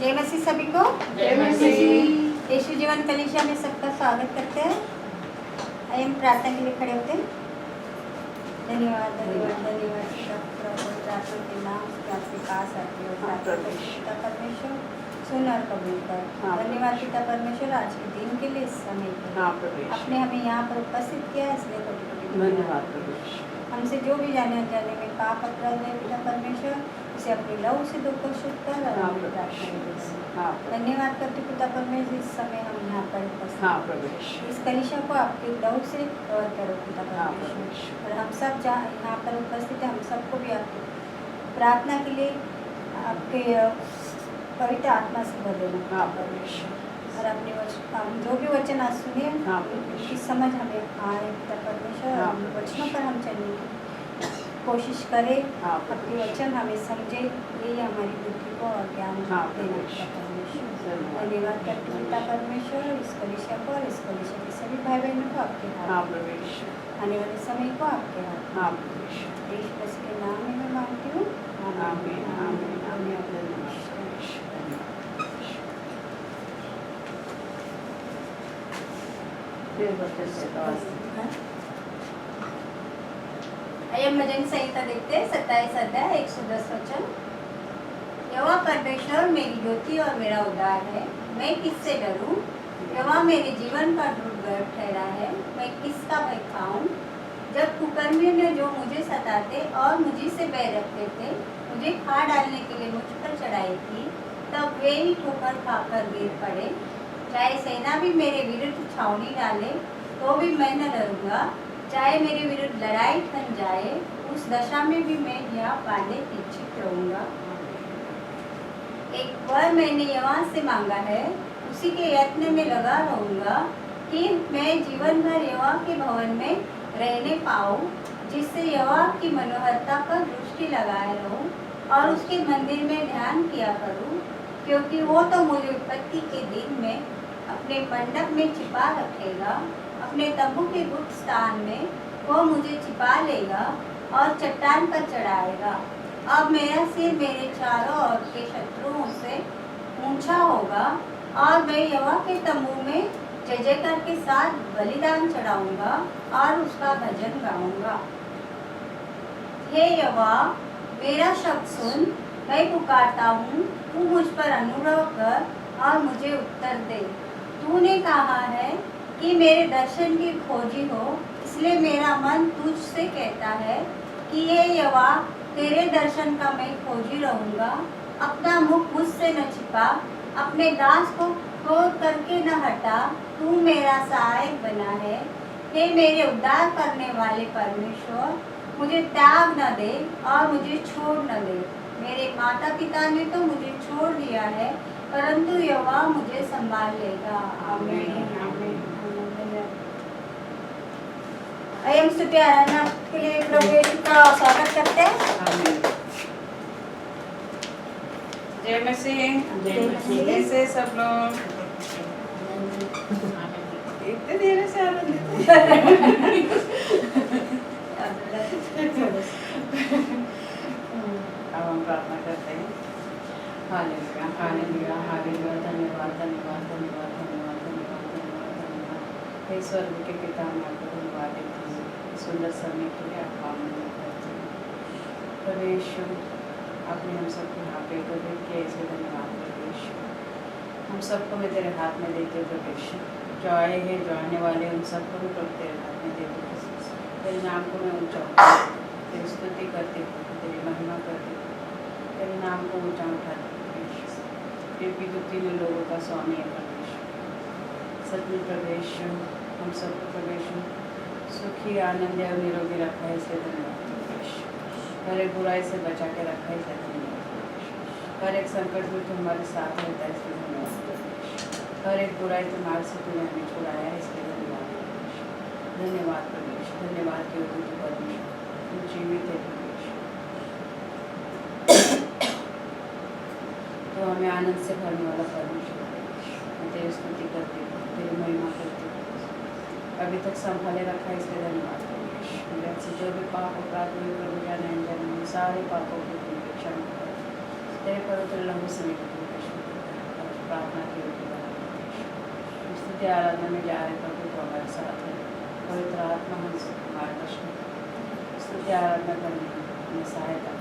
जय मसीह सभी को। जय मसीह। यीशु जीवन कलीसिया में सबका स्वागत करते हैं। आइए हम प्रार्थना के लिए खड़े होते हैं। धन्यवाद धन्यवाद धन्यवाद प्रभु के नाम से आपके पास आते हो पिता परमेश्वर सुन और कबूल कर। धन्यवाद पिता परमेश्वर आज के दिन के लिए, इस समय के लिए आपने हमें यहाँ पर उपस्थित किया, इसलिए धन्यवाद। हमसे जो भी जाने अनजाने में पाप अपराध है पिता परमेश्वर, उसे अपने लहू से धोकर शुद्ध कर और धन्यवाद करते पिता परमेश्वर, इस समय हम यहाँ पर उपस्थित इस कलीसिया को आपके लहू से कवर करो पिता परमेश्वर। और हम सब यहाँ पर उपस्थित है, हम सबको भी आपकी प्रार्थना के लिए आपके पवित्र आत्मा से भर देना परमेश्वर। और अपने हम जो भी वचन आज सुनिए उसकी समझ हमें आए पिता परमेश्वर। वचनों पर हम चलने की कोशिश करें, आपके वचन हमें समझे, यही हमारी बुद्धि को और ज्ञान देना पिता परमेश्वर। धन्यवाद करते पिता परमेश्वर इस कलीसिया को और इस कलीसिया के सभी भाई बहनों को आपके हाथ, आने वाले समय को आपके हाथ देश बस के नाम में मैं मांगती हूँ। आइए भजन संहिता देखते हैं। 27 अध्याय 110 वचन। यहोवा परमेश्वर मेरी ज्योति और मेरा उद्धार है, मैं किससे डरूं? यहोवा मेरे जीवन का दुर्ग ठहरा है, मैं किसका भय खाऊं? जब कुकर्मियों ने जो मुझे सताते और मुझे से बैर रखते थे, मुझे खा डालने के लिए मुझ पर चढ़ाई की, तब वे ही ठोकर खाकर गिर पड़े। चाहे सेना भी मेरे विरुद्ध छावनी डाले तो भी मैं न डरूंगा। चाहे मेरे विरुद्ध लड़ाई ठन जाए, उस दशा में भी मैं यहाँ पाले इच्छित रहूंगा। एक वर मैंने यहोवा से मांगा है, उसी के यत्न में लगा रहूंगा कि मैं जीवन भर यहोवा के भवन में रहने पाऊँ, जिससे यहोवा की मनोहरता पर दृष्टि लगाए रहूं और उसके मंदिर में ध्यान किया करूं, क्योंकि वो तो मुझे विपत्ति के दिन में अपने मंडप में छिपा रखेगा। अपने तंबू के गुप्त स्थान में वो मुझे छिपा लेगा और चट्टान पर चढ़ाएगा। अब मेरा सिर मेरे चारों ओर के शत्रुओं से ऊंचा होगा और मैं यहोवा के तंबू में जय जयकार के साथ बलिदान चढ़ाऊंगा और उसका भजन गाऊंगा। हे यहोवा, मेरा शब्द सुन, मैं पुकारता हूँ, तू मुझ पर अनुग्रह कर और मुझे उत्तर दे। तूने कहा है कि मेरे दर्शन की खोजी हो, इसलिए मेरा मन तुझसे कहता है कि ये यहोवा, तेरे दर्शन का मैं खोजी रहूंगा। अपना मुख मुझसे न छिपा, अपने दास को क्रोध करके न हटा, तू मेरा सहायक बना है। हे मेरे उद्धार करने वाले परमेश्वर, मुझे त्याग न दे और मुझे छोड़ न दे। मेरे माता पिता ने तो मुझे छोड़ दिया है, परंतु यहोवा मुझे संभाल लेगा। आमीन आमीन। आइए हम स्तुति आराधना के लिए प्रभु यीशु का स्वागत करते हैं। जय मसीह। कैसे सब लोग? इतने देर से आनंदित अब हम प्रार्थना करते हैं। Hallelujah hallelujah hallelujah. धन्यवाद धन्यवाद धन्यवाद धन्यवाद धन्यवाद धन्यवाद धन्यवाद। हे स्वर्ग के पिता, मैं आपको धन्यवाद देती हूँ सुंदर समय के लिए। आपका आनंद करती हूँ परमेश्वर। आपने हम सबको यहाँ पे प्रकट किया, इसलिए धन्यवाद परमेश्वर। हम सबको मैं तेरे हाथ में देते हो परमेश्वर। जो आए हैं, जो आने वाले, उन सबको मैं प्रभु तेरे हाथ में देती हूँ। तेरे नाम को मैं ऊँचा उठाती हूँ, तेरी स्तुति करती हूँ, तेरी महिमा करती हूँ, तेरे नाम को ऊँचा उठाती हूँ परमेश्वर। क्योंकि तू तीनों लोगों का स्वामी है परमेश्वर। सचमुच परमेश्वर हम सबको परमेश्वर सुखी आनंद और निरोगी रखा है, इसलिए धन्यवाद परमेश्वर। हर एक बुराई से बचा के रखा है, इसलिए धन्यवाद परमेश्वर। हर एक संकट में तू हमारे साथ रहता है, इसलिए धन्यवाद परमेश्वर। हर एक बुराई तुम्हारे से तूने हमें छुड़ाया है, इसलिए धन्यवाद परमेश्वर। धन्यवाद परमेश्वर। धन्यवाद कि तू परमेश्वर, तू जीवित है परमेश्वर। तो हमें आनंद से भरने वाला परमेश्वर, मैं तेरी स्तुति करती हूँ, तेरी महिमा करती हूँ। अभी तक संभाले रखा है, इसलिए धन्यवाद परमेश्वर। मेरे से जो भी पाप अपराध हुए प्रभु जाने अनजाने, सारे पापों की तुम क्षमा कर तेरे पवित्र लहू से मेरे प्रार्थना की होगी बना। स्तुति आराधना में जा रहे प्रभु तो हमारे साथ है, पवित्र आत्मा हमसे मार्गदर्शन, स्तुति आराधना करने में सहायता।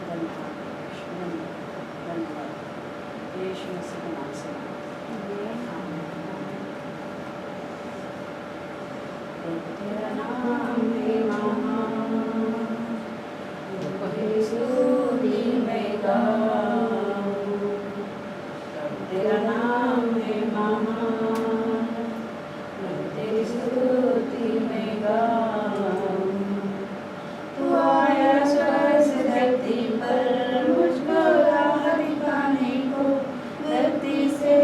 धन्यवाद धन्यवाद धन्यवाद यीशु मसीह के नाम से। तेरा नाम है महान, तेरी स्तुति मैं गाऊं। तेरा नाम है महान, तेरी स्तुति मैं गाऊं। तू आया स्वर्ग से धरती पर, मुझको राह दिखाने को, धरती से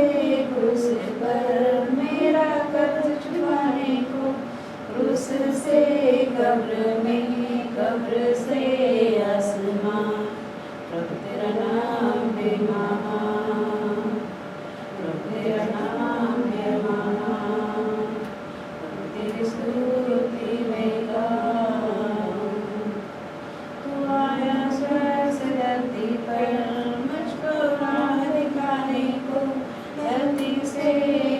क्रूस पर मेरा कर्ज चुकाने को, क्रूस से कब्र में, कब्र से आसमान। प्रभु तेरा नाम है महान, प्रभु तेरा नाम है महान, प्रभु तेरी स्तुति मैं गाऊं। तू आया स्वर्ग से धरती पर, मुझको राह दिखाने को, धरती से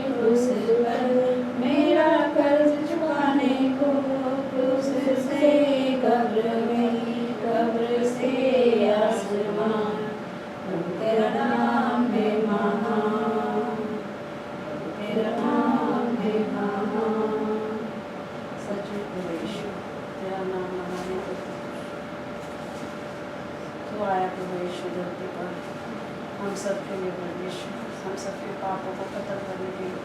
क्रूस पर मेरा कर्ज चुकाने को, क्रूस से कब्र में, कब्र से आसमान। प्रभु तेरा नाम है महान, प्रभु तेरा नाम है महान। सचमुच प्रभु यीशु तेरा नाम महान है। तो आया प्रभु यीशु धरती पर हम सबके लिए, प्रभु यीशु हम सबके पापों को खत्म करने के लिए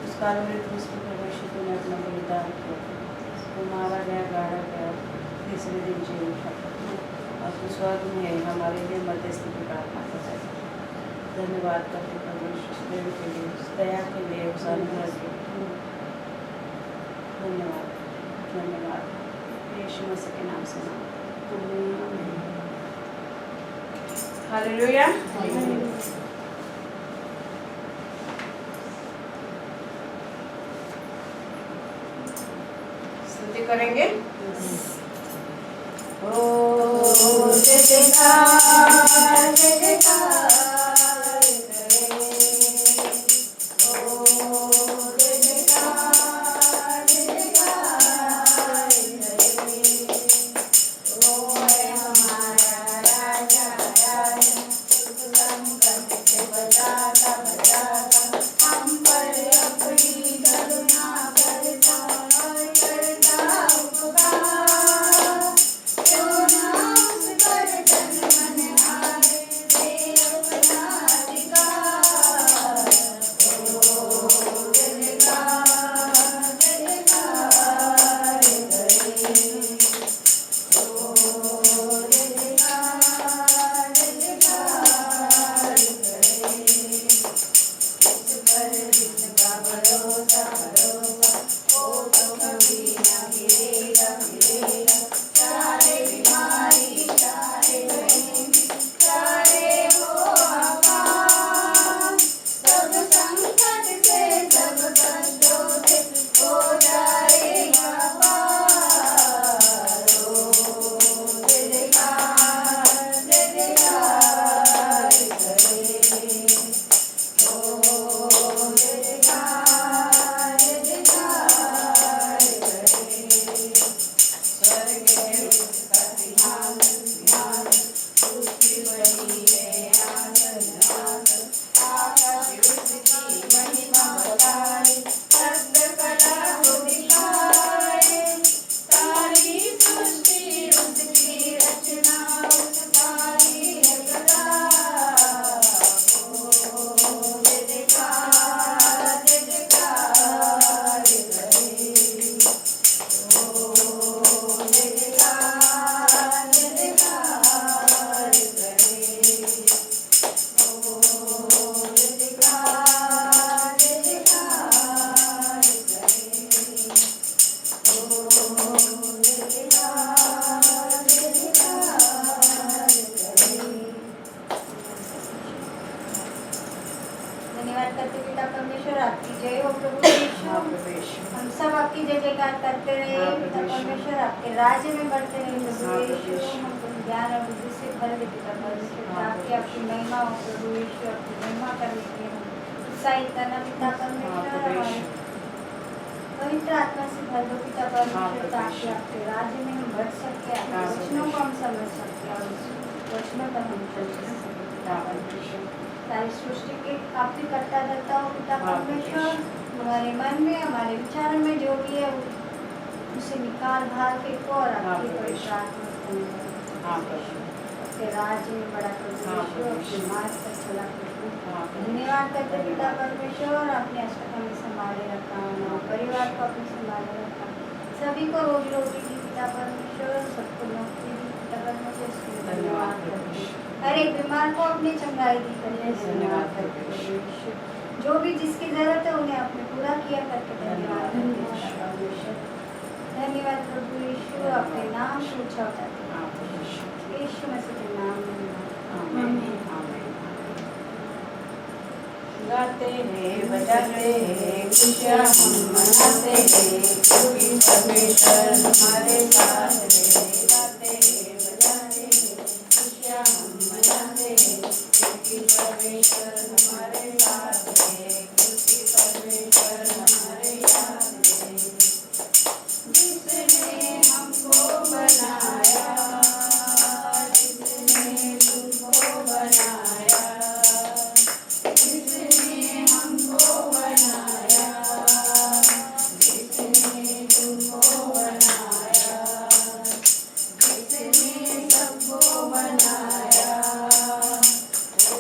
उस कालवरी क्रूस पर प्रभु यीशु तूने अपना बलिदान किया, वो मारा गया, गाड़ा गया, तीसरे दिन जी उठा और तू स्वर्ग में हमारे लिए मध्यस्थी की प्रार्थना करता है। धन्यवाद करते प्रभु यीशु प्रेम के लिए, उस दया के लिए, उस अनुग्रह के लिए। धन्यवाद धन्यवाद यीशु मसीह के नाम से। हालेलुया। स्तुति करेंगे। ओ जय जयकार जय जयकार करे, ओ जय जयकार जय जयकार करे, ओ है हमारा राजा राजा, संकट से बचाता बचाता, हम पर अपनी करुणा करता करता उपकार। क्यों ना उस पर तन मन आए, दे अपना अधिकार। ओ जयकार जयकार करे, ओ जयकार जयकार करे। उस पर जिसका भरोसा भरोसा, वो तो कभी ना गिरेगा गिरेगा। चाहे बीमारी चाहे गरीबी, चाहे हो आकाश, सब संकट से सब कष्टों से हो जाएगा पार। ओ जय जयकार जय जयकार करे, ओ जय जयकार जय जयकार करे। स्वर्ग है उसका सिंहासन सिंहासन, उसकी बड़ी है आसन आसन। आकाश उसकी महिमा बताए, शब्द कला को दिखाए। सारी सृष्टि उसकी रचना, उसका ही है प्रताप। ओ जय जयकार जय जयकार करे, ओ जय जयकार जय जयकार करे, ओ जय जयकार जय जयकार करे, ओ जय जयकार जय जयकार करे। धन्यवाद करते पिता परमेश्वर, आपकी जय हो प्रभु यीशु। हाँ प्रभु यीशु, हम सब आपकी जय जयकार करते रहे हाँ, पिता प्रभु यीशु। परमेश्वर, आपके राज्य में बढ़ते रहे प्रभु हाँ, प्रभु यीशु। यीशु। हमको ज्ञान और बुद्धि से भर दे पिता परमेश्वर, ताकि आपकी महिमा हो प्रभु यीशु, आपकी महिमा करने के लिए हम उत्साहित करना पिता परमेश्वर, हमारे पवित्र आत्मा से भर दो पिता परमेश्वर, ताकि आपके राज्य में हम बढ़ सके, आपके वचनों को हम समझ सके और उस वचनों पर हम चल सके। सारी सृष्टि के आपकी करता धरता हो पिता परमेश्वर, हमारे मन में हमारे विचारों में जो भी है उसे निकाल भाग के और आपकी पवित्र आत्मा आपके राज्य में बड़ा प्रभु, अपने मार्ग पर चला प्रभु। धन्यवाद करते पिता परमेश्वर, अपने अष्टका में संभाले रखा, परिवार को अपने संभाले रखा, सभी को रोजी रोटी दी पिता परमेश्वर, सबको नौकरी दी पिता परमेश्वर, धन्यवाद करते। हर एक बीमार को अपनी चंगाई दी करके धन्यवाद करते। जो भी जिसकी जरूरत है उन्हें आपने पूरा किया करके धन्यवाद करते परमेश्वर। धन्यवाद प्रभु यीशु, अपने नाम से ऊंचा करते यीशु मसीह के नाम में। गाते हैं बजाते हैं खुशियाँ हम मनाते हैं, क्योंकि परमेश्वर हमारे साथ है। गाते हैं बजाते हैं खुशियाँ हम मनाते हैं, क्योंकि परमेश्वर हमारे साथ है, क्योंकि परमेश्वर हमारे साथ है। जिसने हमको बनाया, जिसने तुमको बनाया, जिसने हमको बनाया, जिसने तुमको बनाया, जिसने सबको बनाया,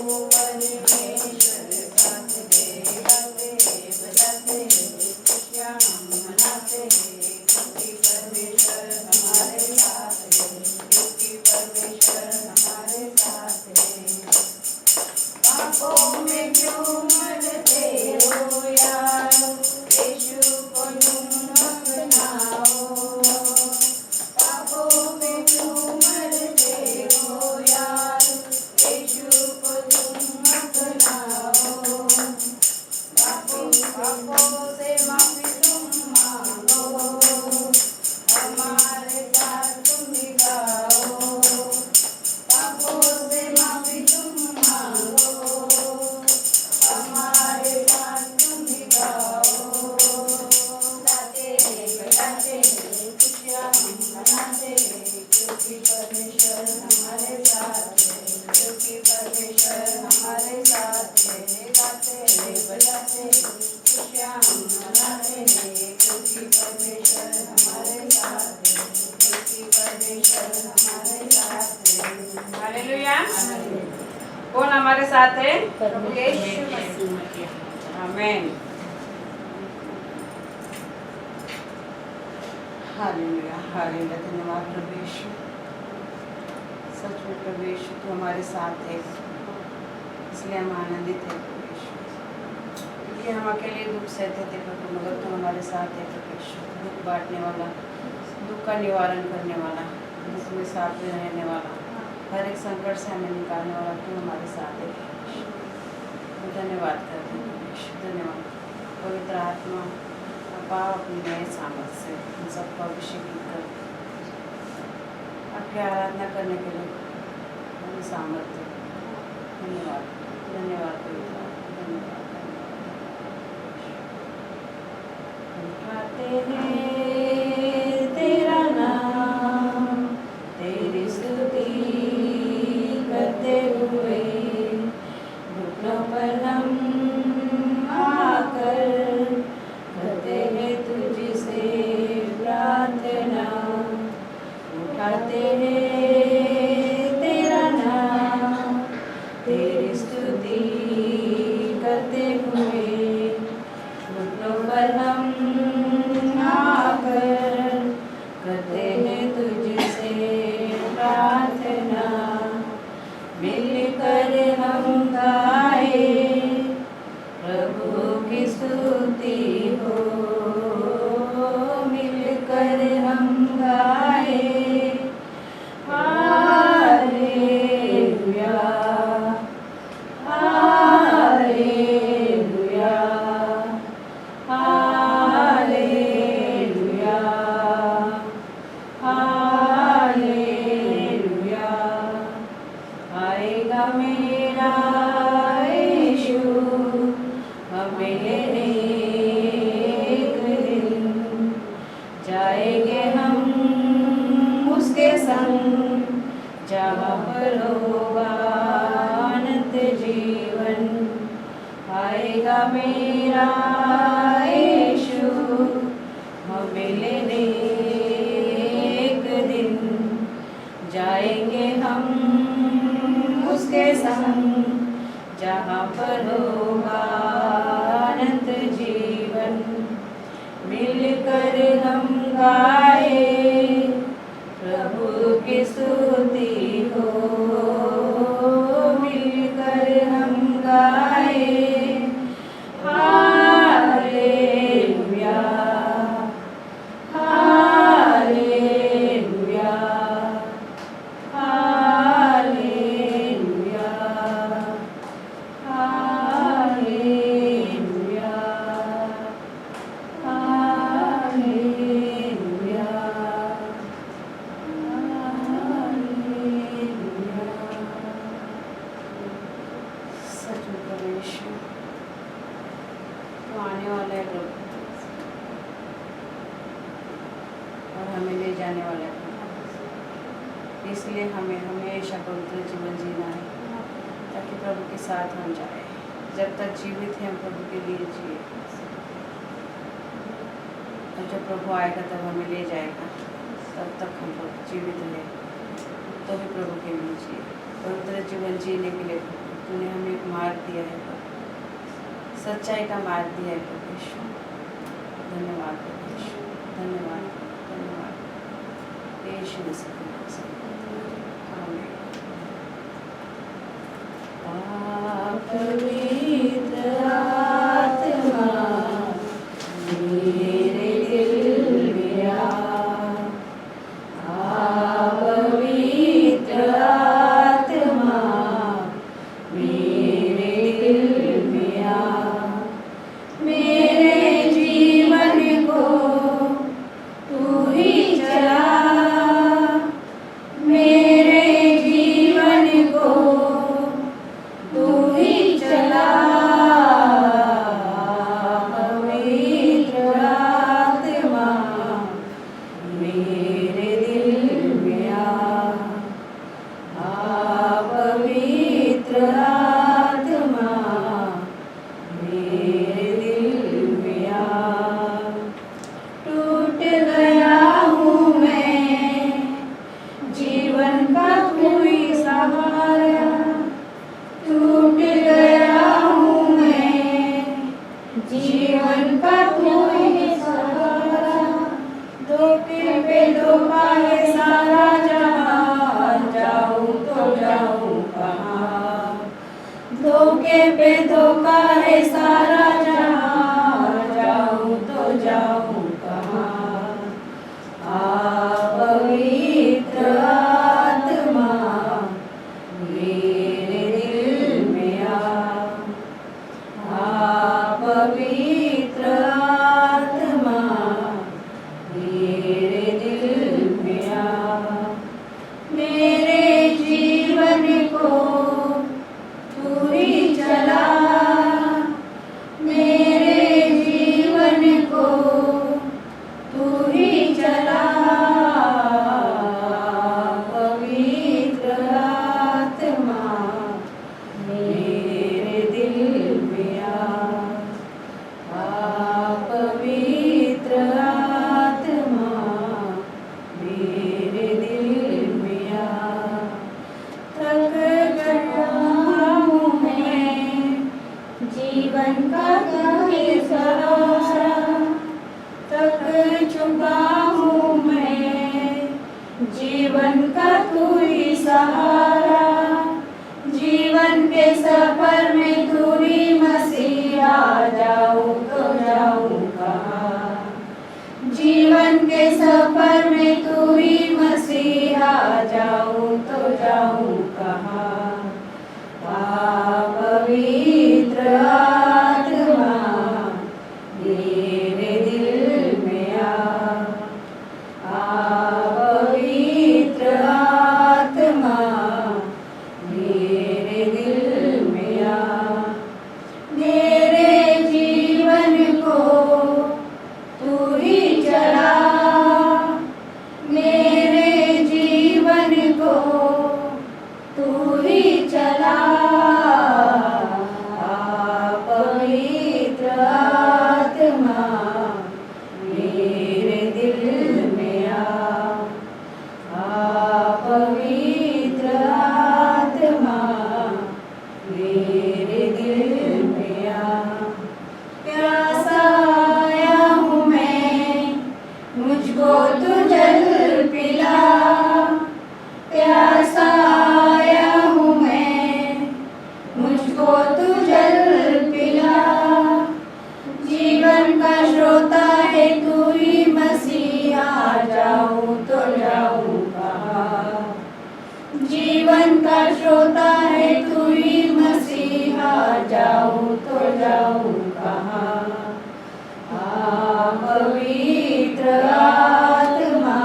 वो परमेश्वर साथ दे। गाते बजाते खुशियाँ हम मनाते हैं, क्योंकि परमेश्वर हमारे साथ है, क्योंकि परमेश्वर हमारे साथ है। पापों में क्यों मरते हो यारो, यीशु को तुम अपनाओ। पापों में क्यों मरते हो यारो, यीशु को तुम अपनाओ। पापों से माफी तुम मांगो, हमारे साथ तुम निभाओ। पापों से माफी तुम मांगो, हमारे साथ तुम निभाओ। गाते बजाते खुशियाँ हम मनाते हैं, क्योंकि परमेश्वर हमारे साथ है, क्योंकि परमेश्वर हमारे साथ है। गाते बजाते खुशियाँ हम मनाते हैं, क्योंकि परमेश्वर हमारे साथ है, क्योंकि परमेश्वर हमारे साथ है। हालेलुया। कौन हमारे साथ है? प्रभु यीशु मसीह। आमीन। Hallelujah hallelujah. धन्यवाद प्रभु यीशु। सच में प्रभु यीशु तू हमारे साथ है, इसलिए हम आनंदित हैं प्रभु यीशु। क्योंकि हम अकेले दुख सहते थे प्रभु, मगर तू हमारे साथ है प्रभु यीशु। दुख बांटने वाला, दुख का निवारण करने वाला, दुख में साथ में रहने वाला, हर एक संकट से हमें निकालने वाला तू हमारे साथ है। धन्यवाद करते हैं प्रभु यीशु। धन्यवाद। पवित्र आत्मा अपा अपनी नए सामर्थ से हम सबको अभिषेकित कर आपकी आराधना करने के लिए हमें सामर्थ्य। धन्यवाद धन्यवाद पवित्र आत्मा, धन्यवाद धन्यवाद। उठाते हैं तेरा नाम, तेरी स्तुति करते हुए, घुटनों पर हम आकर करते हैं तुझसे प्रार्थना। उठाते हैं तेरा नाम, तेरी स्तुति करते हुए, घुटनों पर हम आकर करते हैं तुझसे प्रार्थना। मिलकर हम गाए प्रभु की स्तुति हो, मिलकर हम गाए संग, जहाँ पर होगा अनंत जीवन। आएगा मेरा यीशु हमें लेने एक दिन, जाएंगे हम उसके संग, जहाँ पर होगा अनंत जीवन। मिलकर हम गाए प्रभु की स्तुति हो, मिलकर हम गाए hallelujah, hallelujah, hallelujah, hallelujah, hallelujah, hallelujah. सच में परमेश्वर तो आने वाला है प्रभु, और हमें ले जाने वाला है प्रभु। इसलिए हमें हमेशा पवित्र जीवन जीना है, ताकि प्रभु के साथ हम जाए। जब तक जीवित हैं हम प्रभु के लिए जिए, और जब प्रभु आएगा तब हमें ले जाएगा, तब तक हम जीवित हैं तो भी प्रभु के लिए जिए। पवित्र जीवन जीने के लिए तूने हमें एक मार्ग दिया है प्रभु, सच्चाई का मार्ग दिया है प्रभु यीशु। धन्यवाद प्रभु यीशु, धन्यवाद, धन्यवाद यीशु मसीह के नाम से। आमीन। पवित्र आत्मा मेरे दिल में आ, पवित्र आत्मा मेरे दिल में आ, मेरे जीवन को तू ही चला, मेरे जीवन को तू ही चला। पवित्र आत्मा मेरे दिल में आ, पवित्र आत्मा मेरे दिल में आ। टूट गया हूँ मैं, जीवन का तू ही सहारा, टूट गया हूँ मैं, जीवन का तू ही सहारा। धोखे पे धोखा है सारा जहां, जाऊं तो जाऊं कहाँ। धोखे पे धोखा है सारा जहां, जाऊं तो जाऊं कहाँ। पवित्र आत्मा मेरे दिल में आ, पवित्र आत्मा मेरे दिल में आ, मेरे जीवन को तू ही चला, मेरे जीवन को तू ही चला। पवित्र आत्मा मेरे दिल में आ, पवित्र आत्मा मेरे दिल में आ। थक गया हूँ मैं, जीवन का तू ही सहारा, थक चुका हूँ मैं, जीवन का तू ही सहारा। जीवन के सफर में तू ही मसीहा, जाऊं तो जाऊं कहाँ। जीवन के सफर में तू ही मसीहा, जाऊं तो जाऊं कहाँ। पवित्र आत्मा मेरे दिल में आ, पवित्र आत्मा मेरे दिल में आ, मेरे जीवन को तू ही चला, मेरे जीवन जीवन का श्रोता है तू ही मसीहा, जाऊं तो जाऊं कहाँ। आ पवित्र आत्मा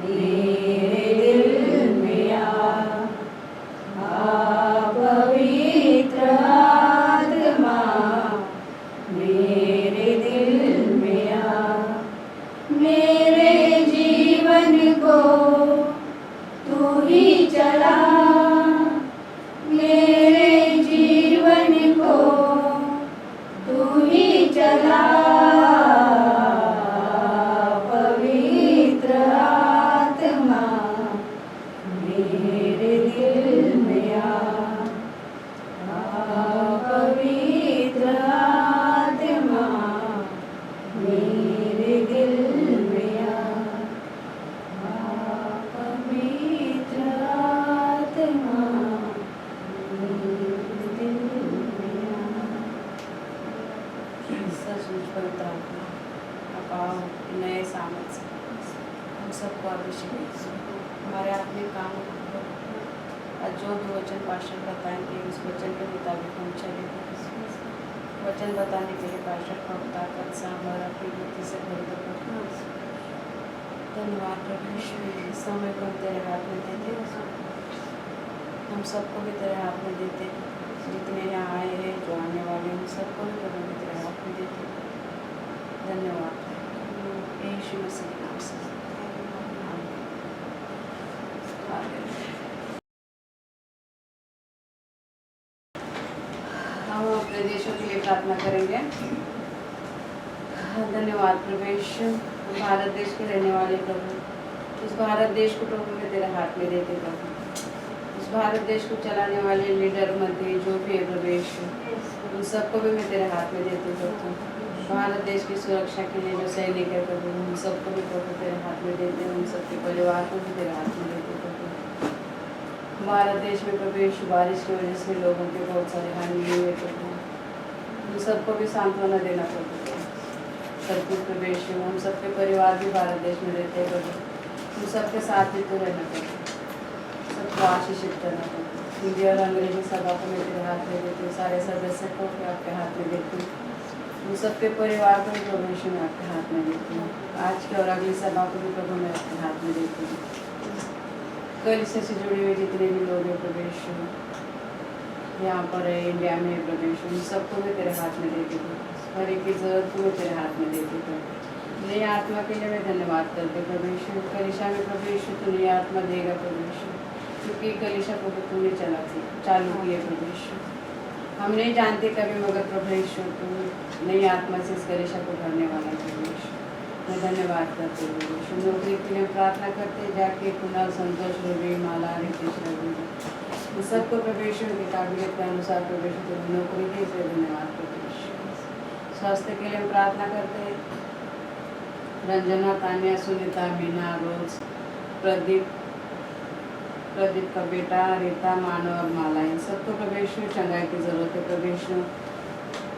मेरे दिल में आ पवित्र आत्मा मेरे दिल में मेरे जीवन को तू ही चला, मेरे जीवन को तू ही चला। पवित्र आत्मा मेरे दिल में पवित्र आत्मा मेरे दिल में पवित्र आत्मा मेरे दिल में सचमुच पवित्र आत्मा आप आओ नए सामर्थ से हम सबको अभिषेक कीजिए। हमारे आत्मिक काम और जो भी वचन पाशर बताएंगे उस वचन के मुताबिक हम चलेंगे। वचन बताने के लिए पाशर को ताकत सामर अपनी बुद्धि से भर दो। धन्यवाद प्रभु यीशु, इस समय को हम तेरे हाथ में देते हैं। हम सबको भी तेरे हाथ में देते हैं। जितने यहाँ आए हैं जो आने वाले हैं, सबको भी प्रभु भी तेरे हाथ में देते हैं। धन्यवाद यीशु मसीह के नाम से। हम अपने देशों के लिए प्रार्थना करेंगे। धन्यवाद प्रभु यीशु, भारत देश के रहने वाले प्रभु, इस भारत देश को प्रभु मैं तेरे हाथ में देते प्रभु। इस भारत देश को चलाने वाले लीडर मंत्री जो भी है प्रभु यीशु, उन सबको भी मैं तेरे हाथ में देती प्रभु। भारत देश की सुरक्षा के लिए जो सैनिक है प्रभु, उन सबको भी प्रभु तेरे हाथ में देते हैं। उन सबके परिवार को भी तेरे हाथ में देते प्रभु। भारत देश में प्रभु यीशु बारिश की वजह से लोगों के बहुत सारे हानि हुए प्रभु, उन सबको भी सांत्वना देना प्रभु। सब कुछ प्रभु यीशु, हम सबके परिवार भी भारत देश में रहते हैं प्रभु, उन सबके साथ भी तो रहना प्रभु, सबको आशीषित करना प्रभु। हिंदी और अंग्रेजी सभा को मैं तेरे हाथ में देती हूँ, सारे सदस्य को भी आपके हाथ में देती हूँ। उन सबके परिवार को भी प्रभु यीशु मैं आपके हाथ में देती हूँ। आज की और अगली सभा को भी प्रभु मैं आपके हाथ में देती हूँ। कलीसिया से जुड़े हुए जितने भी लोग हैं प्रभु यीशु, यहाँ पर है, इंडिया में है प्रभु यीशु, उन सबको मैं तेरे हाथ में देती हूँ। हर एक की जरूरत को मैं तेरे हाथ में देती हूँ। नई आत्मा के लिए मैं धन्यवाद करती हूँ प्रभु यीशु। कलीसिया में प्रभु यीशु तू नई आत्मा देगा प्रभु यीशु, क्योंकि कलीसिया प्रभु तूने चालू की है प्रभु यीशु। हम नहीं जानते कभी, मगर प्रभु यीशु तू नई आत्मा से इस कलीसिया को भरने वाला है प्रभु यीशु। मैं धन्यवाद करते हुए यीशु। नौकरी के लिए प्रार्थना करते जाके कुणाल, संतोष, रवि, माला, रितेश, रवि, इन सबको प्रभु यीशु की काबिलियत के अनुसार प्रभु यीशु तुमने नौकरी दी, इसलिए धन्यवाद प्रभु यीशु। स्वास्थ्य के लिए प्रार्थना करते हैं रंजना, तान्या, सुनीता, मीना, रोज, प्रदीप का बेटा, रीता, मानव और माला, इन सबको प्रभु यीशु चंगाई की जरूरत है प्रभु यीशु।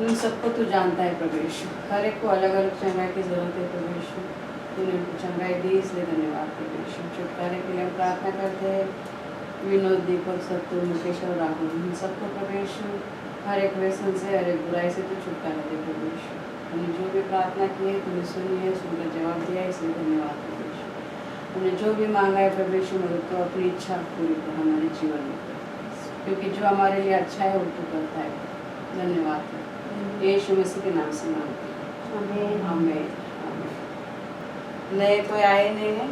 उन सबको तू जानता है प्रभु यीशु, हर एक को अलग अलग चंगाई की जरूरत है प्रभु यीशु। तूने उनको चंगाई दी, इसलिए धन्यवाद प्रभु यीशु। छुटकारे के लिए प्रार्थना करते हैं विनोद, दीपक, सत्तू, मुकेश और राहुल, इन सबको प्रभु यीशु हर एक व्यसन से, हर एक बुराई से तू छुटकारा दे प्रभु यीशु। उन्हें जो भी प्रार्थना की है तूने सुनी है, सुनकर जवाब दिया है, इसलिए धन्यवाद प्रभु यीशु। उन्हें जो भी मांगा है प्रभु यीशु, मगर तो अपनी इच्छा पूरी कर हमारे जीवन में, क्योंकि जो हमारे लिए अच्छा है वो तू करता है। धन्यवाद यीशु मसीह के नाम से मांगते हैं, आमीन। नए कोई आए नहीं है,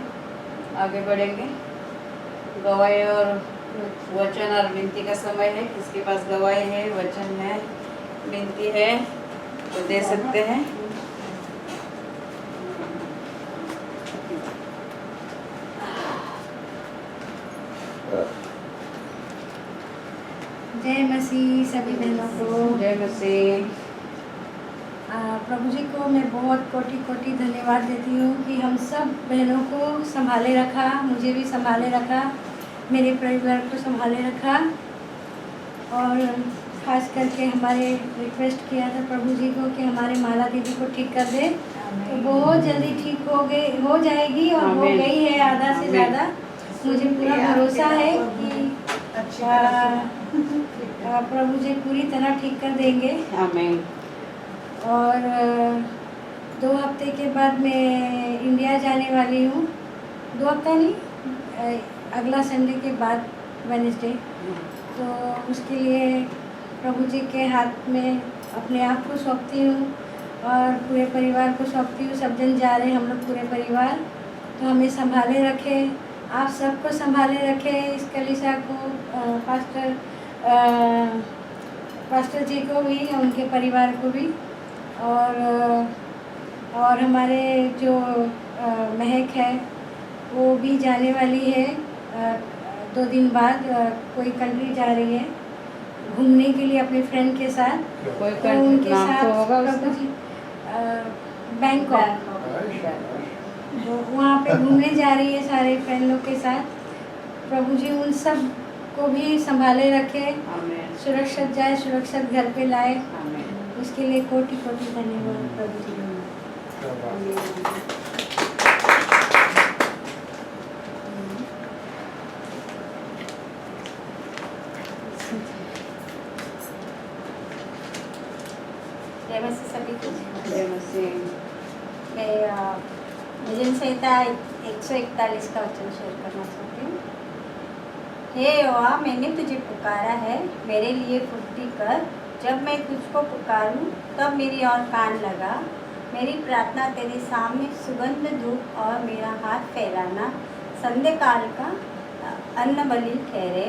आगे बढ़ेंगे। गवाही और वचन और विनती का समय है। किसके पास गवाही है, वचन है, विनती है तो दे सकते हैं। जय मसीह सभी बहनों को। जय मसीह। प्रभु जी को मैं बहुत कोटि कोटि धन्यवाद देती हूँ कि हम सब बहनों को संभाले रखा, मुझे भी संभाले रखा, मेरे परिवार को संभाले रखा। और ख़ास करके हमारे रिक्वेस्ट किया था प्रभु जी को कि हमारे माला दीदी को ठीक कर दे, तो बहुत जल्दी ठीक हो जाएगी और हो गई है आधा से ज़्यादा। मुझे पूरा भरोसा है कि प्रभु जी पूरी तरह ठीक कर देंगे। आमीन। और 2 हफ्ते के बाद मैं इंडिया जाने वाली हूँ। 2 हफ्ता नहीं, अगला संडे के बाद वेडनेसडे। तो उसके लिए प्रभु जी के हाथ में अपने आप को सौंपती हूँ और पूरे परिवार को सौंपती हूँ। सब जन जा रहे हैं, हम लोग पूरे परिवार। तो हमें संभाले रखें, आप सबको संभाले रखें, इस कलीसिया को, पास्टर जी को भी, उनके परिवार को भी। और हमारे जो महक है वो भी जाने वाली है 2 दिन बाद। कोई कंट्री जा रही है घूमने के लिए अपने फ्रेंड के साथ। कोई तो उनके नाम साथ तो होगा प्रभु उसका? जी बैंकॉक, तो वहाँ पे घूमने जा रही है सारे फ्रेंड लोग के साथ। प्रभु जी उन सब को भी संभाले रखे, आमीन। सुरक्षित जाए, सुरक्षित घर पे लाए। आमीन। उसके लिए कोटि कोटि धन्यवाद प्रभु जी। जय मसीह सभी को। जय मसीह। मैं भजन संहिता 141 का वचन शेयर करना चाहती हूँ। हे यहोवा, मैंने तुझे पुकारा है, मेरे लिए फुर्ती कर। जब मैं तुझको पुकारूं तब मेरी ओर कान लगा। मेरी प्रार्थना तेरे सामने सुगंध धूप और मेरा हाथ फैलाना संध्या काल का अन्न बलि ठहरे।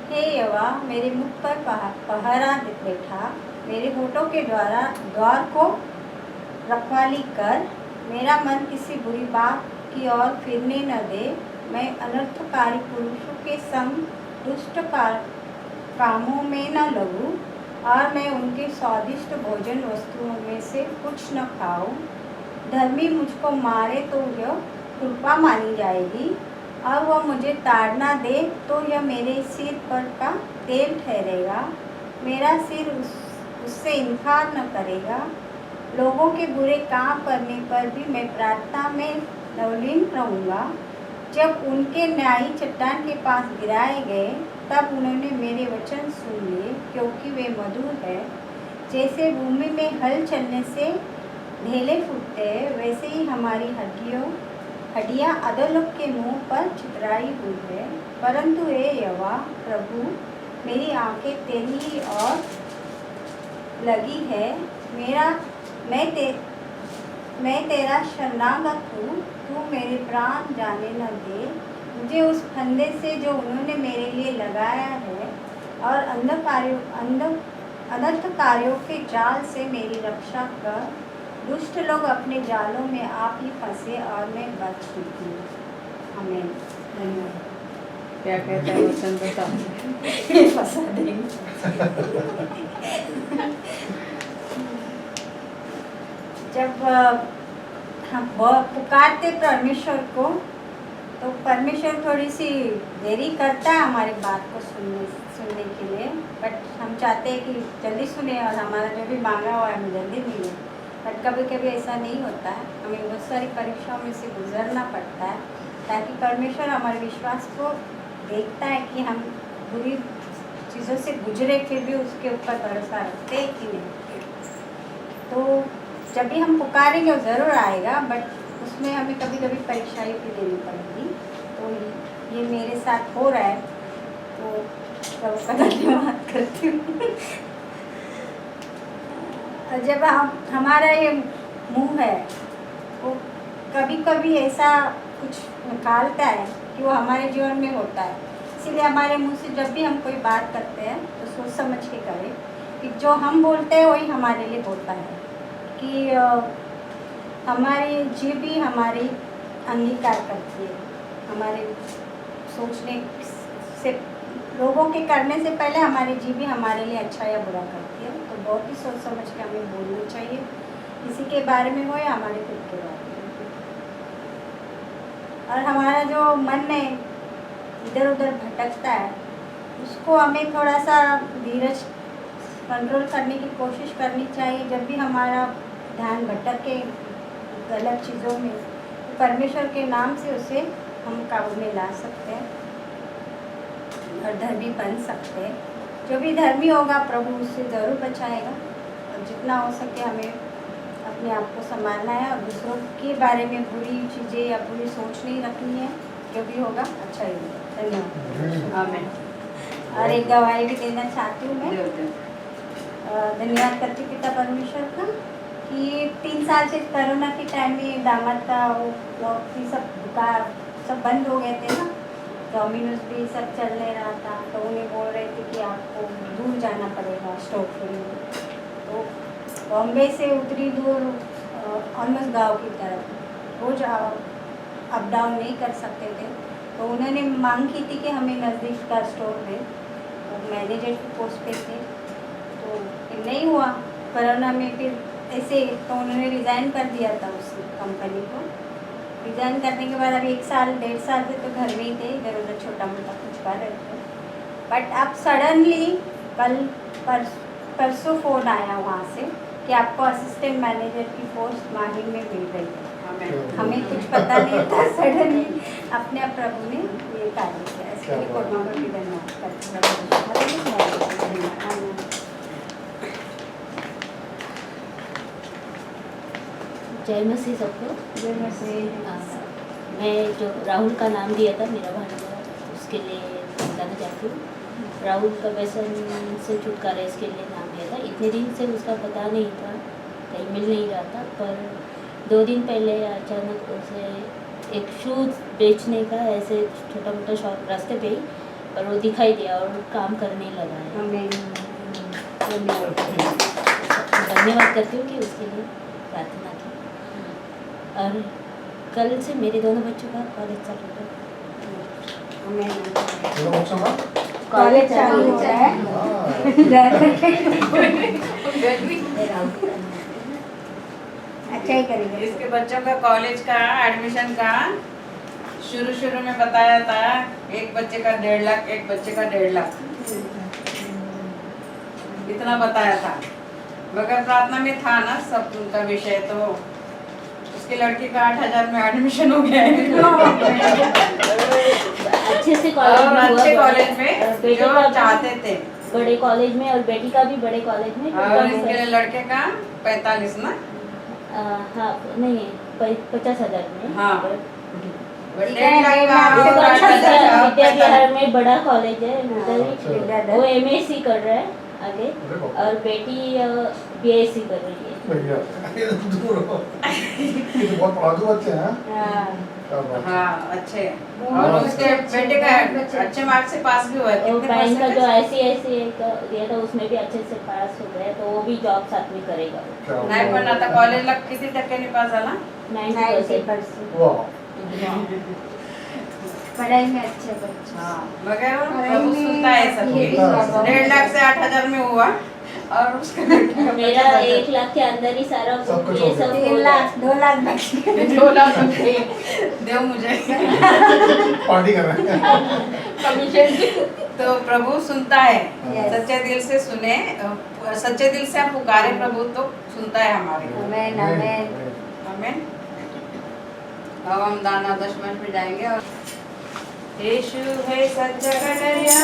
हे यहोवा, मेरे मुख पर पहरा बैठा, मेरे होठों के द्वार को रखवाली कर। मेरा मन किसी बुरी बात की ओर फिरने न दे। मैं अनर्थकारी पुरुषों के संग दुष्ट कामों में न लगूं और मैं उनके स्वादिष्ट भोजन वस्तुओं में से कुछ न खाऊं। धर्मी मुझको मारे तो यह कृपा मानी जाएगी और वह मुझे ताड़ना दे तो यह मेरे सिर पर का तेल ठहरेगा। मेरा सिर उससे इनकार न करेगा। लोगों के बुरे काम करने पर भी मैं प्रार्थना में नवलीन रहूँगा। जब उनके न्यायी चट्टान के पास गिराए गए तब उन्होंने मेरे वचन सुन लिए, क्योंकि वे मधुर है। जैसे भूमि में हल चलने से ढेले फूटते हैं, वैसे ही हमारी हड्डियाँ अधोलोक के मुंह पर चितराई हुई है। परंतु हे यहोवा प्रभु, मेरी आंखें तेरी ही ओर लगी है। मैं तेरा शरणागत हूँ, तू मेरे प्राण जाने न दे। मुझे उस फंदे से जो उन्होंने मेरे लिए लगाया है और अनर्थ कार्यों के जाल से मेरी रक्षा कर। दुष्ट लोग अपने जालों में आप ही फंसे और मैं बच चुकी हूँ। आमीन। धन्यवाद। क्या कहता है वचन बताओ। फंसा देंगे। जब हम पुकारते परमेश्वर को तो परमेश्वर थोड़ी सी देरी करता है हमारी बात को सुनने के लिए। बट हम चाहते हैं कि जल्दी सुने और हमारा जो भी मांगा हुआ है हमें जल्दी मिले। बट कभी कभी ऐसा नहीं होता है, हमें बहुत सारी परीक्षाओं में से गुजरना पड़ता है ताकि परमेश्वर हमारे विश्वास को देखता है कि हम बुरी चीज़ों से गुजरे फिर भी उसके ऊपर भरोसा रखते हैं कि नहीं। तो जब भी हम पुकारेंगे वो ज़रूर आएगा, बट उसमें हमें कभी कभी परीक्षाएं भी देनी पड़ेगी। तो ये मेरे साथ हो रहा है, तो प्रभु का धन्यवाद करती हूँ। जब हमारा ये मुंह है वो कभी कभी ऐसा कुछ निकालता है कि वो हमारे जीवन में होता है। इसीलिए हमारे मुंह से जब भी हम कोई बात करते हैं तो सोच समझ के करें कि जो हम बोलते हैं वही हमारे लिए होता है। कि हमारी जीभ भी हमारी अंगीकार करती है, हमारे सोचने से, लोगों के करने से पहले हमारी जीभ भी हमारे लिए अच्छा या बुरा करती है। तो बहुत ही सोच समझ के हमें बोलना चाहिए, किसी के बारे में हो या हमारे खुद के बारे में। और हमारा जो मन है इधर उधर भटकता है, उसको हमें थोड़ा सा धीरज कंट्रोल करने की कोशिश करनी चाहिए। जब भी हमारा ध्यान भटके गलत चीज़ों में, परमेश्वर के नाम से उसे हम काबू में ला सकते हैं और धर्मी बन सकते हैं। जो भी धर्मी होगा प्रभु उससे ज़रूर बचाएगा, और जितना हो सके हमें अपने आप को संभालना है और दूसरों के बारे में बुरी चीज़ें या बुरी सोच नहीं रखनी है। जो भी होगा अच्छा ही होगा। धन्यवाद। आमीन। और एक गवाही भी देना चाहती हूँ मैं। देव देव। धन्यवाद करती हूँ पिता परमेश्वर का कि 3 साल से कोरोना के टाइम में दामाद का वो नौकरी सब दुकान सब बंद हो गए थे ना, डोमिनोज भी सब चल नहीं रहा था, तो उन्हें बोल रहे थे कि आपको दूर जाना पड़ेगा स्टोर के लिए। तो बॉम्बे से उतरी दूर ऑलमोस्ट गांव की तरफ रोज अप डाउन नहीं कर सकते थे, तो उन्होंने मांग की थी कि हमें नज़दीक का स्टोर दे। तो मैनेजर की पोस्ट पे थे, तो फिर नहीं हुआ कोरोना में। फिर ऐसे तो उन्होंने रिज़ाइन कर दिया था उस कंपनी को। रिज़ाइन करने के बाद अभी 1 साल 1.5 साल से तो घर में ही थे, इधर उधर छोटा मोटा कुछ कर रहे थे। बट अब सडनली कल परसों फ़ोन आया वहाँ से कि आपको असिस्टेंट मैनेजर की पोस्ट माहिम में मिल रही है। आमीन। हमें कुछ पता नहीं था, सडनली अपने आप प्रभु ने ये कार्य किया। इसके लिए कोट मांगो की धन्यवाद करती हूँ। जय मसीह सबको। जय मसीह। मैं जो राहुल का नाम दिया था मेरा भाई, उसके लिए बताना चाहती हूँ। राहुल का व्यसन से छुटकारा इसके लिए नाम दिया था। इतने दिन से उसका पता नहीं था, कहीं मिल नहीं रहा था, पर 2 दिन पहले अचानक उसे एक शूज़ बेचने का ऐसे छोटा मोटा शॉप रास्ते पे ही, और वो दिखाई दिया और काम करने लगा है। हमें धन्यवाद करती हूँ कि उसके लिए प्रार्थना की। और कल से मेरे दोनों बच्चों का कॉलेज चालू है। कॉलेज चालू हो रहा है। अच्छा ही करेंगे। इसके बच्चों का कॉलेज का एडमिशन का शुरू में बताया था, एक बच्चे का 1.5 लाख, एक बच्चे का 1.5 लाख, इतना बताया था। मगर प्रार्थना में था ना सब उनका विषय, तो उसकी लड़की का 8,000 में एडमिशन हो गया है। अच्छे से और कॉलेज में अच्छे हुआ, कॉलेज में बेटे जो का भी चाहते थे। बड़े कॉलेज में, और बेटी का भी बड़े कॉलेज में। और इसके लड़के का 45 ना। हाँ नहीं 50,000 में। हाँ। और 1.5 लाख का आपसे और बड़ा 8,000 विद्या का विहार में बड़ा कॉलेज है उधर ही। अच्छा। वो MSc कर रहा है आगे, और बेटी BSc कर रही है। ये तो बहुत पढ़ाकू बच्चे हैं। हाँ। क्या बात है। हाँ अच्छे। बहुत और उसके अच्छे बेटे का अच्छे मार्क्स से पास भी हुआ है। और कितने बहन का जो परसेंटेज? ICSE दिया था उसमें भी अच्छे से पास हो गया, तो वो भी जॉब साथ में करेगा। क्या बात नाही है। पण आता कॉलेजला किती टक्क्यांनी पास झाला? 90%। 90%। वाह। पढ़ाई में अच्छे बच्चे। हाँ मगर पढ़ाई प्रभु में सुनता है ये सबकी। भी बाबा। 1.5 लाख से 8,000 में हुआ, और उसका मेरा 1 लाख के अंदर ही सारा सब कुछ ये हो सब गया। 3 हो लाख 2 लाख बच्चे। 2 लाख देव मुझे। पार्टी कर रहे हैं। कमीशन। तो प्रभु सुनता है। Yes. सच्चे दिल से सुने, सच्चे दिल से आप पुकारे प्रभु तो सुनता है हमारे। आमेन, आमेन। आमीन। अब हम दाना दशमन पे जाएंगे। और यीशु है सच्चा कटरिया,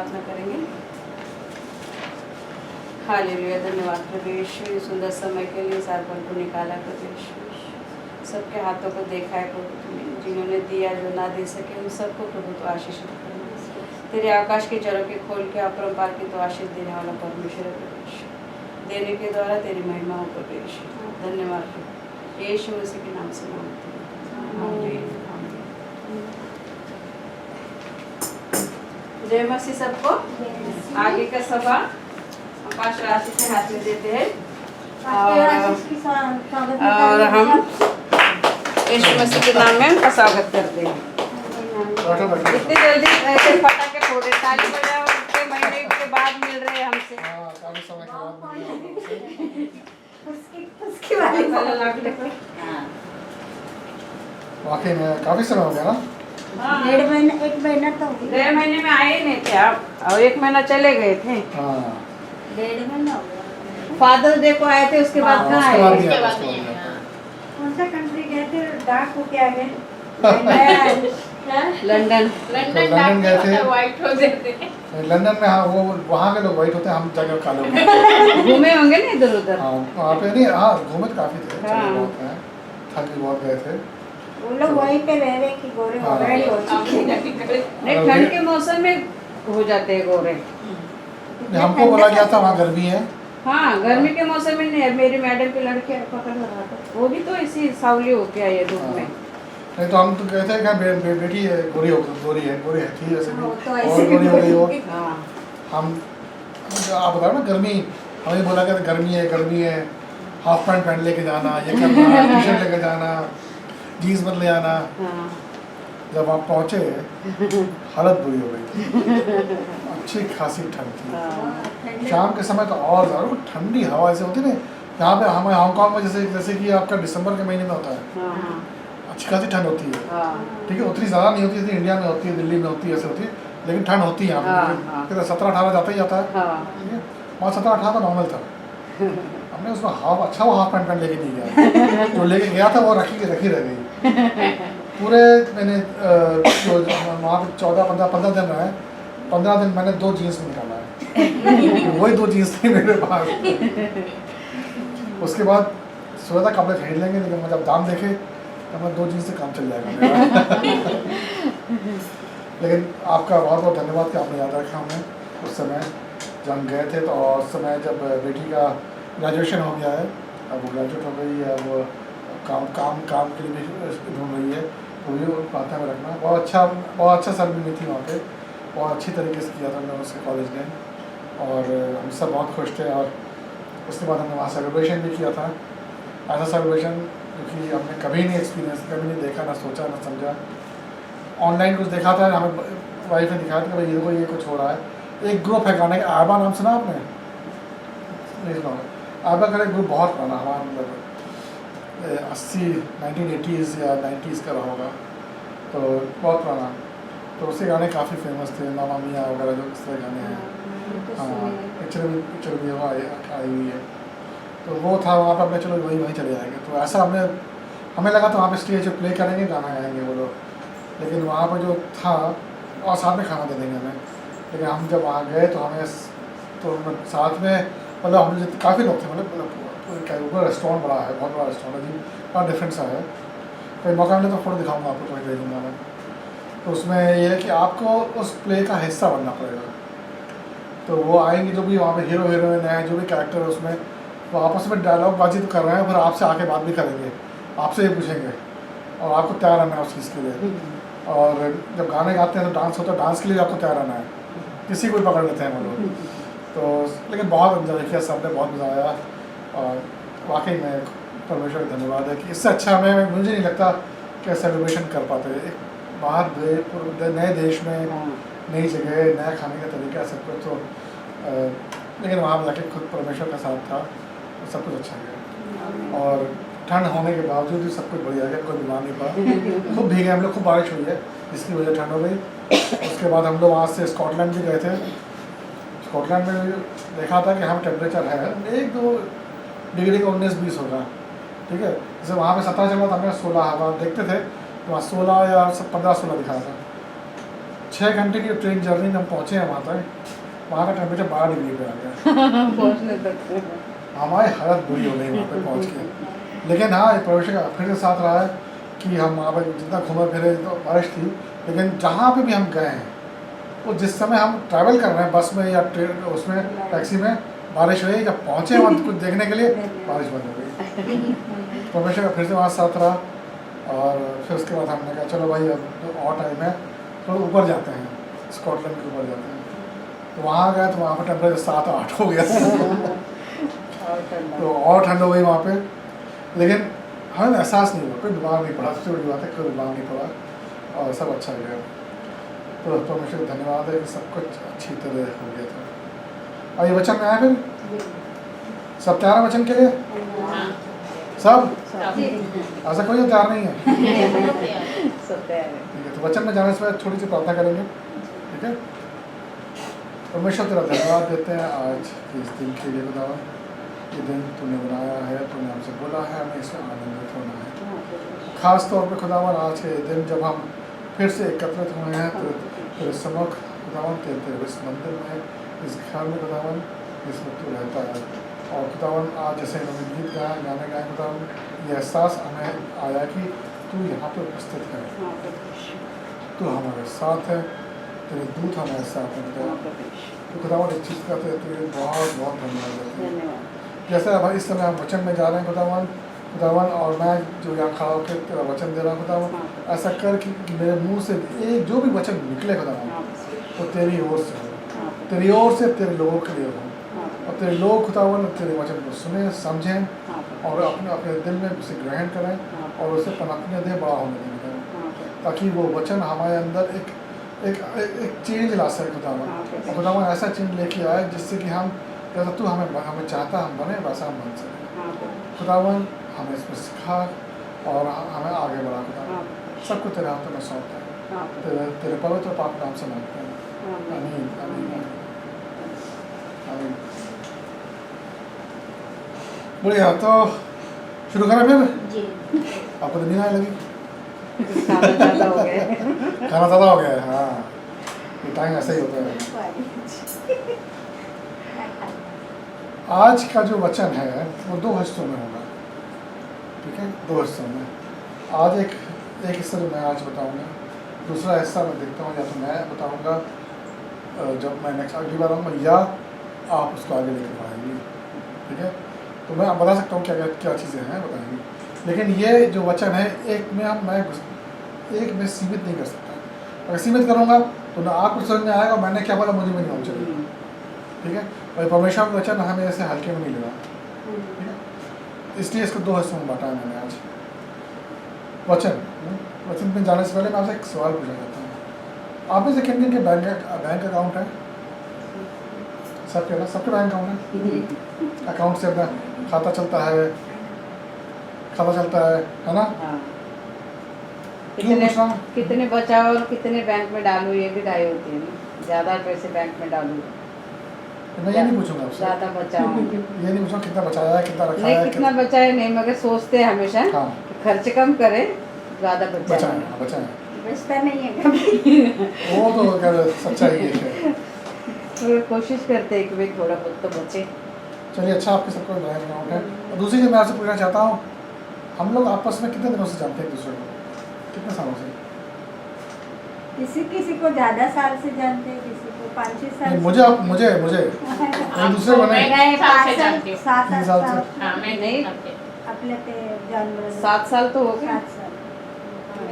प्रार्थना करेंगे। हालेलुया, धन्यवाद प्रभु यीशु, इस सुंदर समय के लिए इस अर्पण को निकाला प्रभु यीशु। सबके हाथों को देखा है प्रभु तुमने, जिन्होंने दिया जो ना दे सके उन सबको प्रभु तो आशीषित करना। तेरे आकाश के जरों के खोल के अपरंपार की तो आशीष देने वाला परमेश्वर है प्रभु यीशु। देने के द्वारा तेरी महिमा हो प्रभु यीशु। धन्यवाद प्रभु यीशु मसीह के नाम से मांगते हैं, आमीन, आमीन। जय मसीह सबको। आगे का सभा पास राशि के हाथ में देते हैं और हम यीशु मसीह के नाम में उनका स्वागत करते हैं। बैठो बैठो। इतनी जल्दी ऐसे फटाके फोड़े, ताली बजाओ, इतने महीने के बाद मिल रहे हैं हमसे। हाँ, काफी समय के बाद मिली आप लोगों से। उसकी वाली पहले लाडले को। वाकई में काफी समय हो गया ना। हाँ, 1 महीना तो हो गया। 1.5 महीने में आए ही नहीं थे आप, और 1 महीना चले गए थे। हाँ 1.5 महीना हो गया। फादर्स डे को आए थे, उसके बाद हाँ, कहाँ उसके बाद आए? नहीं आया, उसके बाद नहीं आया। कौन सा कंट्री गए थे? डाक हो के आ गए। लंदन। लंदन गए थे। व्हाइट हो जाते हैं। लंदन में हाँ, वो वहाँ के लोग वाइट होते हैं, हम जगह काले होते हैं। घूमे होंगे ना इधर उधर। हाँ वहाँ पे नहीं, हाँ घूमे तो काफी थे, हाँ। चले बहुत हैं, थक भी बहुत गए थे। वो लोग वहीं पे रह रहे कि गोरे हाँ। ऑलरेडी हो चुके हैं। नहीं, ठंड के मौसम में हो जाते हैं गोरे। हमको बोला गया था वहाँ गर्मी है। हाँ, गर्मी के मौसम में नहीं। मेरी मैडम की लड़की पकड़ रहा था, वो भी तो इसी सावली होके आई है धूप हाँ। में। नहीं तो हम तो कहते हैं कि बेटी है, गोरी हो गोरी है थी वैसे भी, हाँ, वो तो और ऐसे गोरी हो गई वो। हाँ, हम आप बताओ ना, गर्मी हमें बोला गया था गर्मी है, हाफ पैंट पहन लेके जाना, ये करना, टी शर्ट लेके जाना, जीन्स मत ले आना। हाँ। जब आप पहुँचे हालत बुरी हो गई, अच्छी खासी ठंड थी। हाँ। शाम के समय तो और ज़्यादा वो ठंडी हवा ऐसे होती है ना, यहाँ पे हमें हांगकांग में जैसे कि आपका दिसंबर के महीने में होता है, हाँ, अच्छी खासी ठंड होती है। हाँ, ठीक है, उतनी ज़्यादा नहीं होती जितनी इंडिया में होती है, दिल्ली में होती है, ऐसे होती है, लेकिन ठंड होती है यहाँ हाँ, हाँ। पे। 17-18 जाता ही जाता है। हाँ। ठीक है, वहाँ 17-18 नॉर्मल था। हमने उसमें अच्छा वो हाफ पैंट लेके नहीं गया, जो लेके गया था वो रखी रह गई। पूरे मैंने जो वहाँ पे 14-15 दिन रहे, 15 दिन मैंने 2 जीन्स में निकाला है। वही 2 जीन्स थी मेरे पास। उसके बाद सोचा था कपड़े खरीद लेंगे, लेकिन मैं जब दाम देखे तो मैं 2 जीन्स से काम चल जाएगा मेरा। लेकिन आपका बहुत बहुत धन्यवाद कि आपने याद रखा हमें उस समय जब हम गए थे। तो और उस समय जब बेटी का ग्रेजुएशन हो गया है, अब वो ग्रेजुएट हो गई है, अब काम के लिए भी ढूंढ रही है, तो भी बातें में रखना। बहुत अच्छा सरगर्मी थी वहाँ पे, बहुत अच्छी तरीके से किया था हमने उसके कॉलेज ने, और हम सब बहुत खुश थे। और उसके बाद हमने वहाँ सेलिब्रेशन भी किया था, ऐसा सेलिब्रेशन क्योंकि हमने कभी नहीं एक्सपीरियंस, कभी नहीं देखा, ना सोचा ना समझा। ऑनलाइन कुछ देखा था, हमें वाइफ ने दिखाया था कि भाई ये कुछ हो रहा है। एक ग्रुप है गाने का, आबा नाम सुना आपने? नहीं सुना। आबा का एक ग्रुप बहुत पुराना, हमारा मतलब 1980s या 90s का रहा होगा, तो बहुत पुराना। तो उसके गाने काफ़ी फेमस थे, मामा मियाँ वगैरह जो इस तरह गाने हैं। हाँ, पिक्चर भी वो आई हुई है, तो वो था वहाँ पर। हमने चलो वहीं चले जाएंगे, तो ऐसा हमें लगा था वहाँ पे स्टेज पे प्ले करेंगे, गाना गाएंगे वो लोग, लेकिन वहाँ पर जो था, और साथ में खाना दे देंगे हमें। लेकिन हम जब वहाँ गए तो हमें साथ में मतलब हम काफ़ी लोग थे, मतलब रेस्टोरेंट बड़ा है, बहुत बड़ा रेस्टोरेंट है जी, बड़ा डिफरेंट सा है। कोई मौका मिले तो फोटो दिखाऊंगा आपको, थोड़ी दे दूँगा मैं। तो उसमें ये है कि आपको उस प्ले का हिस्सा बनना पड़ेगा। तो वो आएंगे जो भी वहाँ पे हीरो हीरोइन है, जो भी कैरेक्टर है उसमें, वो आपस में डायलॉग बाजी तो कर रहे हैं, फिर आपसे आके बात भी करेंगे, आपसे ये पूछेंगे, और आपको तैयार रहना है उस चीज़ के लिए। और जब गाने गाते हैं तो डांस होता है, डांस के लिए आपको तैयार रहना है, किसी को भी पकड़ लेते हैं वो लोग। तो लेकिन बहुत एंजॉय किया सबने, बहुत मज़ा आया। और वाकई में परमेश्वर का धन्यवाद है कि इससे अच्छा मुझे नहीं लगता कि सेलिब्रेशन कर पाते। एक बाहर नए देश में, नई जगह, नया खाने का तरीका, सब कुछ, तो लेकिन वहाँ पर जाके खुद परमेश्वर का साथ था, तो सब कुछ अच्छा गया। और ठंड होने के बावजूद भी सब कुछ बढ़िया गया, कोई बीमार नहीं पड़ा। खूब भीगे हम लोग, खूब बारिश हुई है, जिसकी वजह ठंड हो गई। उसके बाद हम लोग वहाँ से स्कॉटलैंड भी गए थे। स्कॉटलैंड में देखा था कि हम टेम्परेचर है 1-2 डिग्री का 19-20 होगा, ठीक है। जैसे वहाँ पे 17 चल रहा था, हमें 16 हवा देखते थे तो वहाँ 16 या 15-16 दिखा था। 6 घंटे की ट्रेन जर्नी में हम पहुँचे हैं वहाँ तक, वहाँ का टेम्परेचर 12 डिग्री पे आ गया। पहुंचने तक हमारी हालत बुरी हो गई वहाँ पे पहुँच के। लेकिन हाँ, एक प्रवेश का फिर से साथ रहा है कि हम वहाँ पर जितना घूमे फिरे, तो बारिश थी, लेकिन जहाँ पे भी हम गए हैं, वो जिस समय हम ट्रैवल कर रहे हैं बस में या ट्रेन उसमें टैक्सी में, बारिश हुई, जब पहुँचे वहाँ कुछ देखने के लिए बारिश बंद हो गई। परमेश्वर का फिर से वहाँ साथ रहा, और फिर उसके बाद हमने कहा चलो भाई अब और टाइम है, थोड़ा ऊपर जाते हैं, स्कॉटलैंड के ऊपर जाते हैं। तो वहाँ गए तो वहाँ पर टेम्परेचर 7-8 हो गया तो और ठंड हो गई वहाँ पे, लेकिन हमें एहसास नहीं हुआ, कोई बीमार नहीं पड़ा। सबसे बड़ी बात है, कोई बीमार नहीं पड़ा और सब अच्छा गया। तो परमेश्वर का धन्यवाद है कि सब कुछ अच्छी तरह हो गया था। और ये वचन में आया फिर सब तैयार है वचन के लिए? सब? ऐसा कोई तैयार नहीं है? सब तैयार है। ठीक है, तो वचन में जाने से पहले थोड़ी सी प्रार्थना करेंगे, ठीक है? परमेश्वर तेरा धन्यवाद देते हैं आज के इस दिन के लिए। खुदावन, ये दिन तूने बनाया है, तूने हमसे बोला है, हमें इसमें आनंदित होना है। खास तौर पे खुदावन, आज के दिन जब हम फिर से एकत्रित हुए हैं तो तेरे सम्मुख खुदावन, तेरे इस मंदिर में, इस घर में खुदावन, जिसमें तू रहता है। और खुदावन, आज जैसे इन्होंने गीत गाए, गाने गाए खुदावन, ये एहसास हमें आया कि तू यहाँ पर उपस्थित है, तू हमारे साथ है, तेरे दूत हमारे साथ हैं। तो खुदावन, इस चीज़ का तेरे बहुत बहुत धन्यवाद देते हैं। जैसे अब इस समय हम वचन में जा रहे हैं खुदावन, और मैं जो यहाँ खड़ा होकर तेरा वचन दे रहा हूँ खुदावन, ऐसा कर कि मेरे मुंह से एक जो भी वचन निकले खुदावन, वो तेरी ओर से हो, तेरी ओर से तेरे लोगों के लिए हो, और तेरे लोग खुदावन तेरे वचन को सुने, समझें और अपने अपने दिल में उसे ग्रहण करें और उसे पनपने दें, बड़ा होने दें, ताकि वो वचन हमारे अंदर एक एक एक चेंज ला सके खुदावन। और खुदावन ऐसा चेंज लेके आए जिससे कि हम, जैसा तू हमें चाहता हम बने, वैसा हम बन सकें। खुदावन, हमें इसमें सिखा और हमें आगे बढ़ा खुदावन। सबको तेरे हाथों में सौंपते हैं, तेरे पवित्र पाक नाम से मांगते हैं, आमीन आमीन आमीन। बढ़िया, तो शुरू करें फिर? जी। आपको तो नींद आने लगी? खाना ज़्यादा हो गया है। खाना ज़्यादा हो गया है, हाँ, ये टाइम ऐसा ही होता है। आज का जो वचन है वो 2 हिस्सों में होगा, ठीक है? 2 हिस्सों में। आज एक हिस्सा जो मैं आज बताऊंगा, दूसरा हिस्सा मैं देखता हूँ या तो मैं बताऊंगा जब मैं नेक्स्ट अगली बार आऊँगा, या आप उसको आगे लेकर बढ़ाएंगे, ठीक है? तो मैं बता सकता हूँ क्या क्या चीज़ें हैं, बताएंगे। लेकिन ये जो वचन है, एक में सीमित नहीं कर सकता। अगर सीमित करूँगा तो ना आपको समझ में आएगा, मैंने क्या बोला मुझे भी नहीं मालूम चलेगा, ठीक है? और परमेश्वर का वचन हमें ऐसे हल्के में नहीं लेना, ठीक है? इसलिए इसको 2 हिस्सों में बांटा है मैंने आज। वचन में जाने से पहले मैं आपसे एक सवाल पूछना चाहता हूँ। आप में से किन के बैंक अकाउंट है? सबके ना, सबके बैंक अकाउंट है? अकाउंट से अपना खाता चलता है ना? हाँ। क्यों पूछ रहा हूँ? कितने बचाओ और कितने बैंक में डालूं, ये भी राय होती है ना। ज़्यादा पैसे बैंक में डालूं, मैं ये नहीं पूछूंगा आपसे, ज़्यादा बचाओ। ये नहीं पूछूंगा कितना बचाया है, कितना रखा नहीं, है, कितना बचाए नहीं, मगर सोचते हैं हमेशा हाँ, कि खर्च कम करे, ज़्यादा बचाए, बचाए। हाँ, बचाए। बचता नहीं है कभी। वो तो क्या सच्चाई है। तो कोशिश करते हैं कि भाई थोड़ा बहुत तो बचे। चलिए, अच्छा, आपके सबको बैंक अकाउंट है। और दूसरी चीज़ मैं आपसे पूछना चाहता हूँ, हम लोग आपस में कितने दिनों से जानते हैं एक दूसरे को? कितने सालों से? किसी को ज़्यादा साल से जानते हैं, किसी को 5-6 साल नहीं, से। मुझे एक दूसरे को नहीं। मैं 5 से साल, जानती हूँ। 7 3 साल से। साल हाँ, मैं नहीं। आपल्या ते जानवर 7 साल तो हो गए।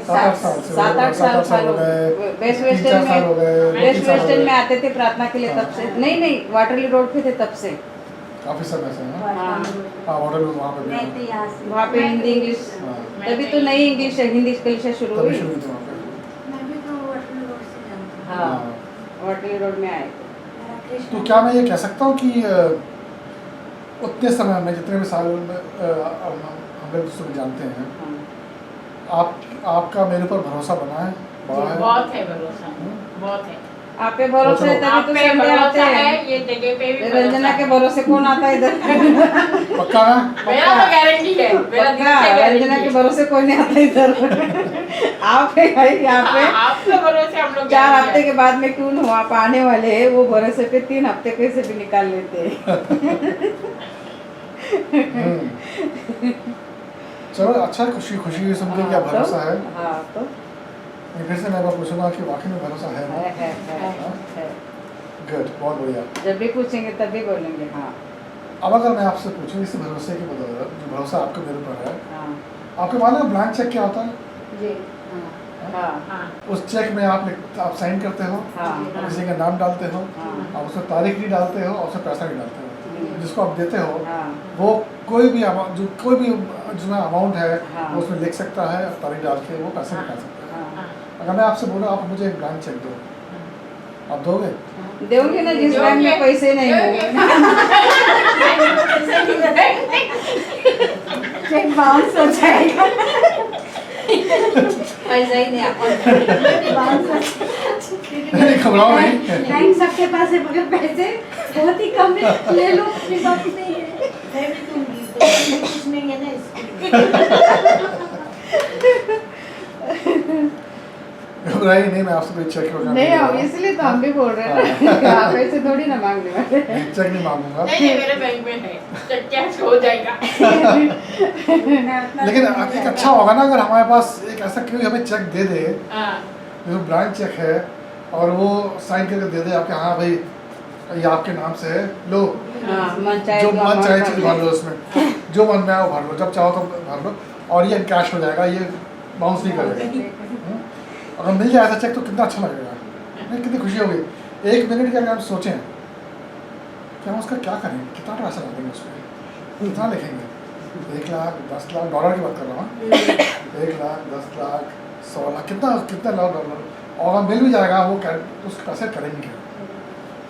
7 साल 7-8 साल से, 7-8 साल हो गए, बेस्ट 3-4 वेस्टर्न साल हो में, गए, बेस्ट 2-3 साल हो वेस्टर्न में गए। आते थे प्रार्थना के लिए तब से। नहीं, वाटरली रोड पे थे तब से। काफ़ी समय से, हाँ, हाँ। होटल में वहाँ पे भी, मैं तो यहाँ से वहाँ पे हिंदी इंग्लिश, हाँ, तभी तो नई इंग्लिश हिंदी कक्षा शुरू तभी हुई। शुरू हुई थी वहाँ पे। मैं भी तो वाटरलू रोड से जानती हूँ। हाँ, हाँ। वाटरली रोड में आए थे। मेरा कृष्ण तो क्या मैं ये कह सकता हूँ कि उतने समय में, जितने भी साल में हम लोग दूसरे को जानते हैं, हाँ। आपका मेरे ऊपर भरोसा बना है, बढ़ा है? बहुत है भरोसा, हम्म? बहुत है। आप पे भरोसा है आप तभी तो पे संडे भरोसा आते है, हैं। ये जगह पे भी रंजना के भरोसे कौन आता है इधर? पक्का है? मेरा तो गारंटी है, मेरा दिल पक्का, से रंजना गारंटी के है। भरोसे कोई नहीं आता इधर। आप है भाई यहाँ पे। आपके भरोसे हम लोग 4 गारंटी हफ्ते है। के बाद में क्यों न हो, आप आने वाले हैं, वो भरोसे पे 3 हफ्ते कैसे भी निकाल लेते हैं। चलो अच्छा, खुशी खुशी सुन के क्या हाँ, भरोसा तो- है। हाँ तो मैं फिर से मैं बात पूछूंगा कि वाकई में भरोसा है ना? है। गुड, बहुत बढ़िया। जब भी पूछेंगे तभी बोलेंगे हाँ। अब अगर मैं आपसे पूछूं इस भरोसे की बदौलत, जो भरोसा आपको मेरे ऊपर है, हाँ आपको मालूम है ब्लैंक चेक क्या होता है? जी हाँ हाँ, उस चेक में आप साइन करते हो, हाँ आप किसी का नाम डालते हो, हाँ आप उसमें तारीख भी डालते हो और उसमें पैसा भी डालते हो। जिसको आप देते हो हाँ वो कोई भी जिसमें अमाउंट है हाँ। वो उसमें लिख सकता है और तारीख डाल के वो पैसे निकाल सकता है। हाँ। अगर मैं आपसे बोलूँ आप मुझे एक ब्लैंक चेक दो, आप दोगे? दोगे ना, जिस बैंक में पैसे नहीं हो। चेक बाउंस हो जाएगा। पैसा ही नहीं नहीं, घबराओ नहीं। बैंक सबके पास है मगर पैसे बहुत ही कम है, ले लो अपने पास नहीं है। मैं भी दूंगी, तो कुछ नहीं है ना घबराइए नहीं, मैं आपसे कोई चेक वगैरह नहीं दूंगा। हम इसलिए तो हम भी बोल रहे हैं ना, आप ऐसे थोड़ी ना मांगने वाले। नहीं, चेक नहीं मांगूंगा। नहीं मेरे बैंक में है, चेक कैश हो जाएगा। लेकिन एक अच्छा होगा ना अगर हमारे पास एक ऐसा कोई हमें चेक दे दे हाँ, जो ब्लैंक चेक है और वो साइन करके दे दे आपके, हाँ भाई ये आपके नाम से है, लो हाँ, मन चाहे जो तो मन amount चाहे भर चीज़ दो। भर लो उसमें, जो मन में आए वो भर लो, जब चाहो तो भर लो और ये कैश हो जाएगा, ये बाउंस नहीं करेगा। अगर मिल जाए ऐसा चेक तो कितना अच्छा लगेगा, नहीं कितनी खुशी होगी। 1 मिनट के अगर हम सोचें कि हम उसका क्या करेंगे, कितना पैसा लगाएंगे उस पर, कितना लिखेंगे, 1 लाख 10 लाख डॉलर की बात कर रहा हूँ, 1 लाख 10 लाख 100 लाख, कितना लाख डॉलर, और हम मिल भी जाएगा वो उसके पैसे करेंगे क्या?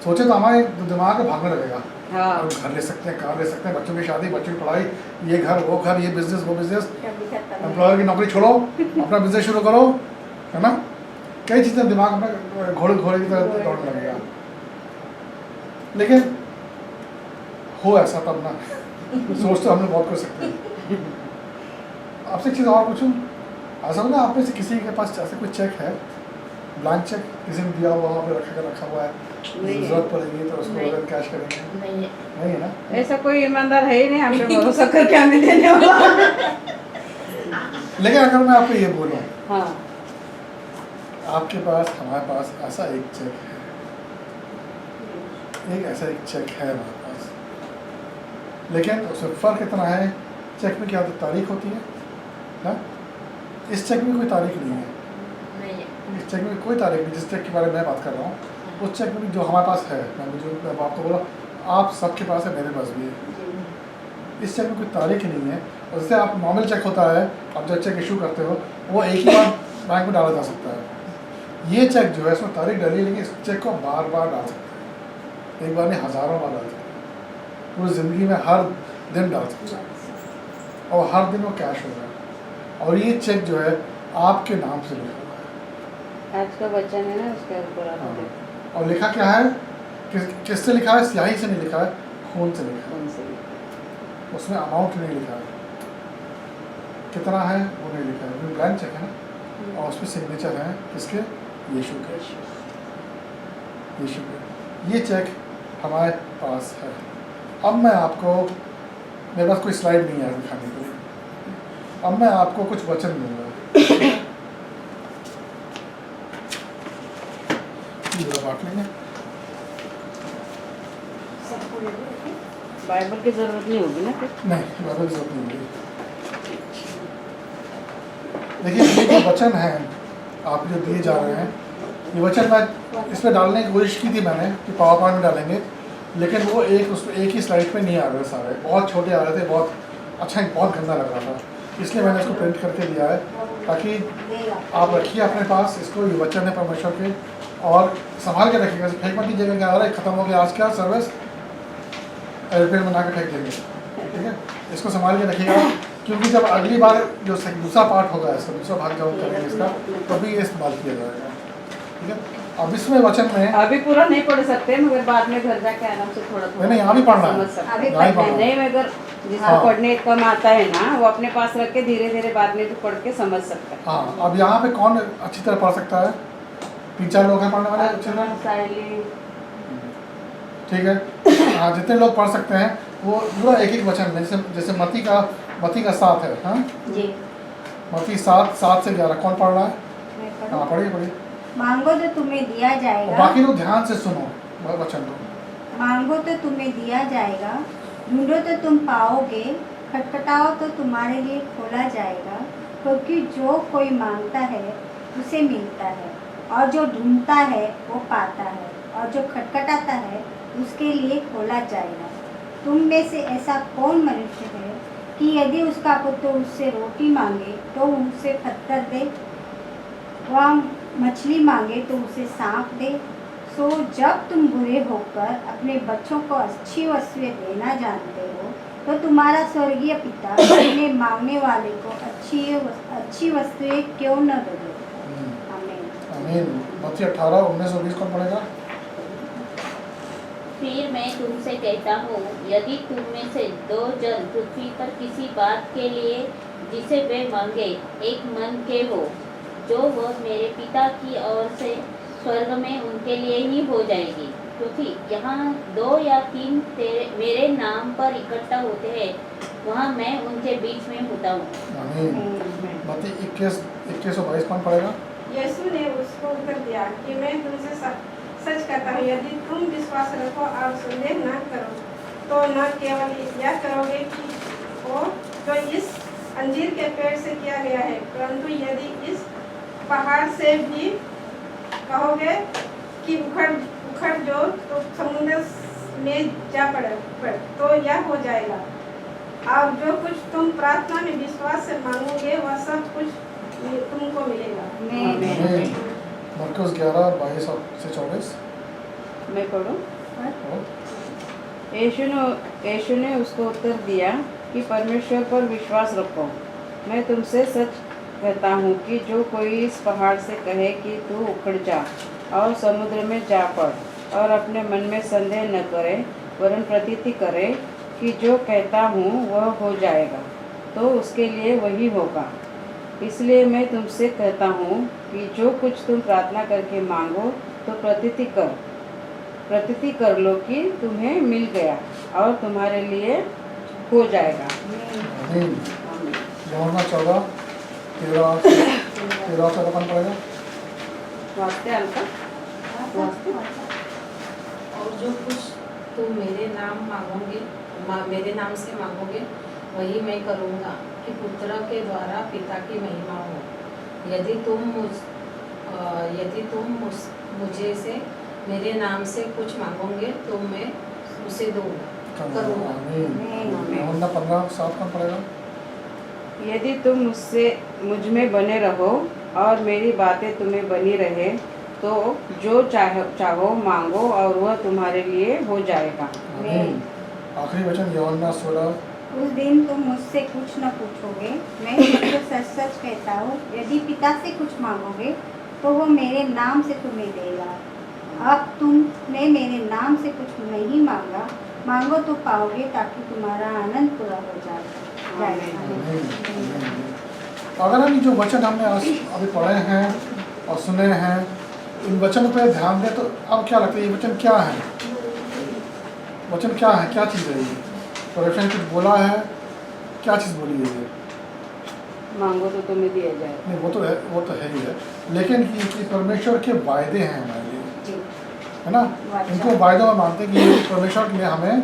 सोचे तो हमारे दिमाग में भागने लगेगा। हाँ और घर ले सकते हैं, कार ले सकते हैं, बच्चों की शादी, बच्चों की पढ़ाई, ये घर वो घर, ये बिजनेस वो बिजनेस, एम्प्लॉयर की नौकरी छोड़ो, अपना बिजनेस शुरू करो, है ना? कई चीज़ें दिमाग में घोड़े की तरह दौड़ने लगेगा। लेकिन हो ऐसा तब ना, सोच तो हम लोग बहुत कर सकते हैं। आपसे एक चीज़ और पूछूं, ऐसा हो ना आप में से किसी के पास ऐसा कोई चेक है, ब्लैंक चेक किसी ने दिया हुआ वहाँ पे रखा हुआ है, नहीं है। जरूरत पड़ेगी तो उसको नहीं। अगर कैश करेंगे? नहीं है। नहीं है ना? ऐसा कोई ईमानदार है ही नहीं, हम पे भरोसा करके हमें देने वाला। लेकिन अगर मैं आपको ये बोलूँ, हाँ आपके पास हमारे पास ऐसा एक चेक है, ऐसा एक चेक है हमारे पास, लेकिन उसमें फ़र्क इतना है, चेक में क्या होती तारीख होती है ना, इस चेक में कोई तारीख नहीं है। नहीं है। इस चेक में कोई तारीख नहीं, जिस चेक के बारे में मैं बात कर रहा हूँ उस चेक में भी जो हमारे पास है, मैं आपको बोला आप सबके पास है, मेरे पास भी है, इस चेक में कोई तारीख नहीं है। और जैसे आप नॉर्मल चेक होता है, आप जो चेक इशू करते हो वो एक ही बार बैंक में डाला जा सकता है। ये चेक जो है इसमें तारीख डाली, लेकिन इस चेक को बार बार डाल सकते हैं, एक बार नहीं हज़ारों बार डाल सकते हैं, पूरी ज़िंदगी में हर दिन डाल सकते हैं और हर दिन वो कैश होगा। और ये चेक जो है आपके नाम से लिखा हुआ है। आज का बच्चा है ना, उसके ऊपर आप हाँ। देखो और लिखा क्या है, किससे लिखा है? स्याही से नहीं लिखा है, खून से लिखा है। कौन से लिखा उसमें अमाउंट नहीं लिखा है, कितना है वो नहीं लिखा है, वो ब्लैंक चेक है ना, और उसमें सिग्नेचर है किसके? यीशु के। यीशु के। ये चेक हमारे पास है। अब मैं आपको, मेरे पास कोई स्लाइड नहीं है दिखाने के लिए, अब मैं आपको कुछ वचन दूंगा, जरा बांट लेंगे। बाइबल की जरूरत नहीं होगी ना फिर? नहीं, बाइबल की जरूरत नहीं होगी। देखिए ये जो वचन है आप जो दिए जा रहे हैं, ये वचन मैं इसमें डालने की कोशिश की थी मैंने कि पावर पॉइंट में डालेंगे, लेकिन वो एक ही स्लाइड पे नहीं आ रहे सारे, बहुत छोटे आ रहे थे, बहुत गंदा लग रहा था, इसलिए मैंने इसको प्रिंट करके दिया है ताकि आप रखिए अपने पास इसको, ये वचन है परमेश्वर के, और संभाल के रखिएगा, फेंक मत दीजिएगा कि अरे ख़त्म हो गया आज क्या सर्विस, एयरप्लेन बना के फेंक देंगे, ठीक है? इसको संभाल के रखिएगा, क्योंकि जब अगली बार जो दूसरा पार्ट होगा इसका, दूसरा भाग जब करेंगे इसका, तभी ये इस्तेमाल किया जाएगा, ठीक है? अब इसमें वचन में अभी पूरा नहीं पढ़ सकते मगर बाद में घर जाके आराम से थोड़ा थोड़ा नहीं, यहाँ भी पढ़ना है। समझ सकते अभी हैं। यहाँ ही पढ़ना है। नहीं मगर जिसको हाँ। पढ़ने कम आता है ना वो अपने पास रख के धीरे धीरे बाद में भी पढ़ के समझ सकता है। हाँ, अब यहाँ पे कौन अच्छी तरह पढ़ सकता है? 3-4 लोग हैं पढ़ने वाले अच्छे से? साइली ठीक है। हाँ, जितने लोग पढ़ सकते हैं वो पूरा एक एक वचन में, जैसे जैसे मती का 7 है, हाँ, जी। मती 7 से 11 कौन पढ़ रहा है? मैं हाँ, पढ़ूं? पढ़िए पढ़िए। मांगो तो तुम्हें दिया और जाएगा, बाकी लोग ध्यान से सुनो वचन को। मांगो तो तुम्हें दिया जाएगा, ढूंढो तो तुम पाओगे, खटखटाओ तो तुम्हारे लिए खोला जाएगा। क्योंकि जो कोई मांगता है उसे मिलता है, और जो ढूंढता है वो पाता है, और जो खटखटाता है उसके लिए खोला जाएगा। तुम में से ऐसा कौन मनुष्य है कि यदि उसका पुत्र उससे रोटी मांगे तो उसे पत्थर दे, वह मछली मांगे तो उसे सांप दे? सो जब तुम बुरे होकर अपने बच्चों को अच्छी वस्तुएं देना जानते हो तो तुम्हारा स्वर्गीय पिता अपने मांगने वाले को अच्छी वस्तुएं क्यों न दोगे। आमीन। आमीन। मत्ती 18, 19 और 20 कौन पढ़ेगा? फिर मैं तुमसे कहता हूँ, यदि तुम में से 2 जन पृथ्वी पर किसी बात के लिए जिसे वे मांगे एक मन के हो, जो वह मेरे पिता की ओर से स्वर्ग में उनके लिए ही हो जाएगी। क्योंकि यहाँ 2 या 3 मेरे नाम पर इकट्ठा होते हैं, वहाँ मैं उनके बीच में होता हूँ। आमीन। मत्ती 21 और 22 कौन पढ़ेगा? यीशु ने उसको उत्तर दिया कि मैं तुमसे सच कहता हूँ, यदि तुम विश्वास रखो और संदेह न करो तो न केवल यह करोगे कि वो जो इस अंजीर के पेड़ से किया गया है, परंतु यदि इस पहाड़ से भी कहोगे कि उखड़ जो तो समुद्र में जा पड़े तो यह हो जाएगा। और जो कुछ तुम प्रार्थना में विश्वास से मांगोगे वह सब कुछ तुमको मिलेगा। आमीन। मरकुस 11, 22 से 24। मैं पढ़ूँ? और यीशु ने उसको उत्तर दिया कि परमेश्वर पर विश्वास रखो। मैं तुमसे सच कहता हूँ कि जो कोई इस पहाड़ से कहे कि तू उखड़ जा और समुद्र में जा पड़, और अपने मन में संदेह न करे वरन प्रतीति करे कि जो कहता हूँ वह हो जाएगा, तो उसके लिए वही होगा। इसलिए मैं तुमसे कहता हूँ कि जो कुछ तुम प्रार्थना करके मांगो तो प्रतीति कर लो कि तुम्हें मिल गया और तुम्हारे लिए हो जाएगा। आमीन। यूहन्ना 14, 13-14 कौन पढ़ेगा? वास्ते हल्का वास्ते। और जो कुछ तुम मेरे नाम से मांगोगे वही मैं करूँगा कि पुत्र के द्वारा पिता की महिमा हो। यदि तुम मुझे से मेरे नाम से कुछ मांगोगे तो मैं उसे करूँगा। आमीन। यूहन्ना 15:7 कौन पढ़ेगा? यदि तुम मुझ में बने रहो और मेरी बातें तुम्हें बनी रहे तो जो चाहो मांगो और वह तुम्हारे लिए हो जाएगा। आमीन। आखिरी वचन यूहन्ना 16। उस दिन तुम मुझसे कुछ न पूछोगे, मैं तुमको सच सच कहता हूँ, यदि पिता से कुछ मांगोगे तो वो मेरे नाम से तुम्हें देगा। अब तुमने मेरे नाम से कुछ नहीं मांगा, मांगो तो पाओगे ताकि तुम्हारा आनंद पूरा हो जाए। आमीन। अगर हम जो वचन हमने आज अभी पढ़े हैं और सुने हैं, इन वचन पे ध्यान दें तो अब क्या लगता है ये वचन क्या है? वचन क्या है? क्या चीज़ है ये? परमेश्वर ने कुछ बोला है? क्या चीज़ बोली है ये? मांगो तो तुम्हें दिया जाएगा। नहीं, वो तो है ही है, लेकिन कि परमेश्वर के वायदे हैं हमारे लिए, है ना? इनको वायदों में मानते हैं कि ये परमेश्वर ने हमें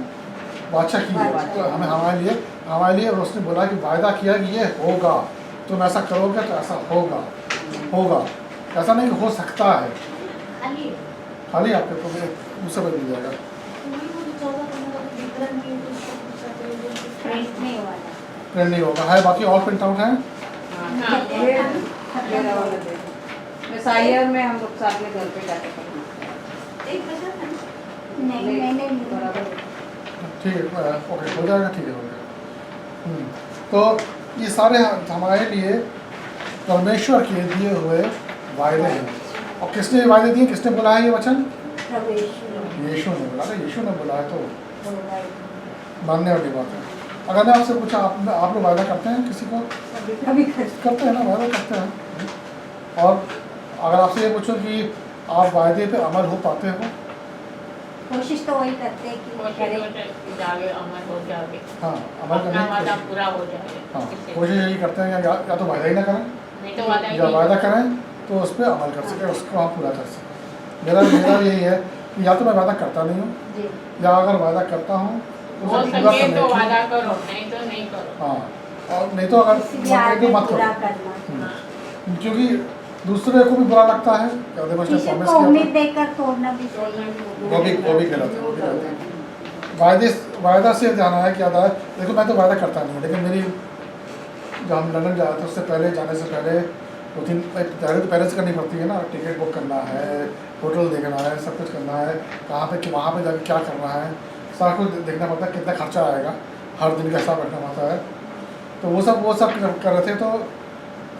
वाचा की है, तो हमारे लिए और उसने बोला कि वायदा किया कि ये होगा, तुम ऐसा करोगे तो ऐसा होगा। ऐसा नहीं कि हो सकता है, खाली आपके को दूसरे पर मिल जाएगा। प्रिंट नहीं होगा, है बाकी और प्रिंट आउट है। हाँ, मेरा वाला दे दो। मैं साइयर में हम लोग साथ में घर पे जाके पढ़ना। एक बचा था। नहीं, मैंने बराबर। ठीक है, ओके, हो जाएगा, ठीक है, हो जाएगा। तो ये सारे हमारे लिए परमेश्वर के दिए हुए वायदे हैं, और किसने वायदे दिए, किसने बोला है ये वचन? प्रवेश यीशु ने बोला। यीशु ने बोला है तो मानने वाली बात है। अगर मैं आपसे पूछा, आप लोग वायदा करते हैं किसी को? कभी करते हैं ना, वायदा करते हैं। और अगर आपसे ये पूछो कि आप वायदे पे अमल हो पाते हो? कोशिश तो वही करते हैं कि करें। जागे अमर हो जाए, हाँ, अमल करने अपना की वादा कोशिश। पूरा हो जाए। हाँ, इससे कोशिश यही करते हैं या तो वायदा ही ना करें, नहीं तो वादा ही या नहीं। वायदा करें तो उस पर अमल कर सकें, उसको आप पूरा कर सकें। मेरा यही है कि या तो मैं वादा करता नहीं हूँ, जी या अगर वादा करता हूँ तो हो उसे पूरा सके करने तो की। वादा करो, नहीं तो नहीं करो। हाँ, और नहीं तो अगर किसी भी नहीं आगे तो मत पूरा करो। करना, क्योंकि दूसरे को भी बुरा लगता है, कहते हैं उसने किसी प्रॉमिस को उम्मीद किया देकर तोड़ना भी छोड़ना भी था, वो भी गलत है, वो भी गलत है। वायदा से जाना है, क्या था, देखो मैं तो वायदा करता नहीं हूँ, लेकिन मेरी जब हम लंदन जा रहे थे उससे पहले, जाने से पहले 2-3 तैयारी तो पहले से करनी पड़ती है ना। टिकट बुक करना है, होटल देखना है, सब कुछ करना है, कहाँ पे कि वहाँ पे जाके क्या करना है, सारा कुछ देखना पड़ता है, कितना खर्चा आएगा, हर दिन का हिसाब रखना पड़ता है। तो वो सब कर रहे थे। तो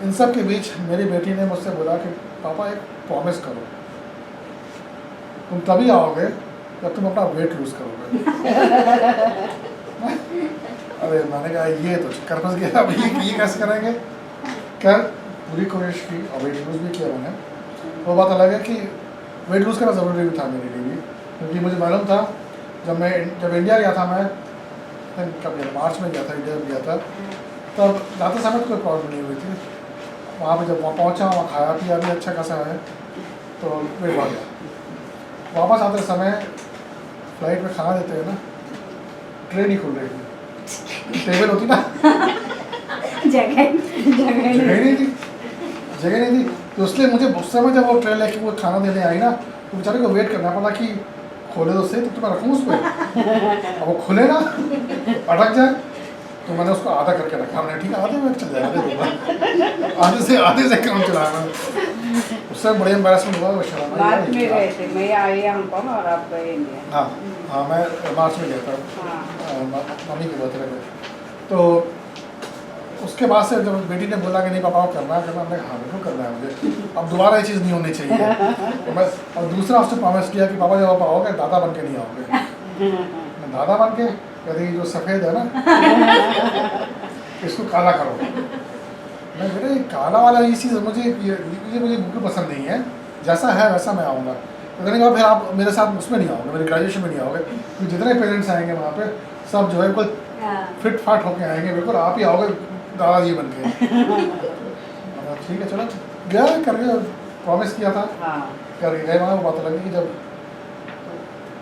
इन सब के बीच मेरी बेटी ने मुझसे बोला कि पापा एक प्रॉमिस करो, तुम तभी आओगे जब तुम अपना वेट लूज़ करोगे। अरे मैंने कहा ये तो चक्कर फंस गया, अब ये कैसे करेंगे। खैर पूरी कोशिश की और वेट लूज़ भी किया मैंने। वो बात अलग है कि वेट लूज़ करना ज़रूरी भी था मेरे लिए भी, क्योंकि मुझे मालूम था जब इंडिया गया था, मैं कब गया, मार्च में गया था, इंडिया में गया था, तब जाते समय कोई प्रॉब्लम नहीं हुई थी। वहाँ पे जब वहाँ पहुँचा, वहाँ खाया पिया भी अच्छा खासा है, तो वेट बढ़ गया। वापस आते समय फ्लाइट में खाना देते हैं ना, ट्रेन ही खुल रही थी, टेबल होती ना, जगह जगह नहीं थी, जगह नहीं थी। तो इसलिए मुझे उस समय जब वो ट्रेन लेके वो खाना देने आई ना, तो बेचारे को वेट करना पड़ा कि खोले तो सही, तो मैं रखूँ उस पर, अब वो खुले ना, अटक जाए। तो मैंने उसको आधा करके रखा, मैंने ठीक है आधे में चल जाएगा, आधे से काम चलाया मैंने। उससे बड़े एम्बैरेसमेंट हुआ, वो शर्म आई। मार्च में गए थे, मैं आई हांगकांग और आप गए इंडिया। हाँ हाँ, मैं मार्च में गया था, हाँ मम्मी के बर्थडे पे। तो उसके बाद से जब बेटी ने बोला कि नहीं पापा को करना है, हमने कहा हाँ बिल्कुल करना है मुझे, अब दोबारा ये चीज़ नहीं होनी चाहिए। तो मैं और दूसरा उससे प्रॉमिस किया कि पापा जब आप आओगे दादा बन के नहीं आओगे। मैं दादा बन के, कहते जो सफ़ेद है ना इसको काला करो। मैं बेटा ये काला वाला ये चीज़ मुझे बिल्कुल पसंद नहीं है, जैसा है वैसा मैं आऊँगा। तो कहने का फिर आप मेरे साथ उसमें नहीं आओगे, मेरे ग्रेजुएशन में नहीं आओगे, क्योंकि जितने पेरेंट्स आएंगे वहाँ पे सब जो है बिल्कुल फिट फाट होके आएंगे, बिल्कुल आप ही आओगे दादाजी बन के। ठीक है चलो, गया करके प्रॉमिस किया था, हाँ कर गए वहाँ। वो बात लगी कि जब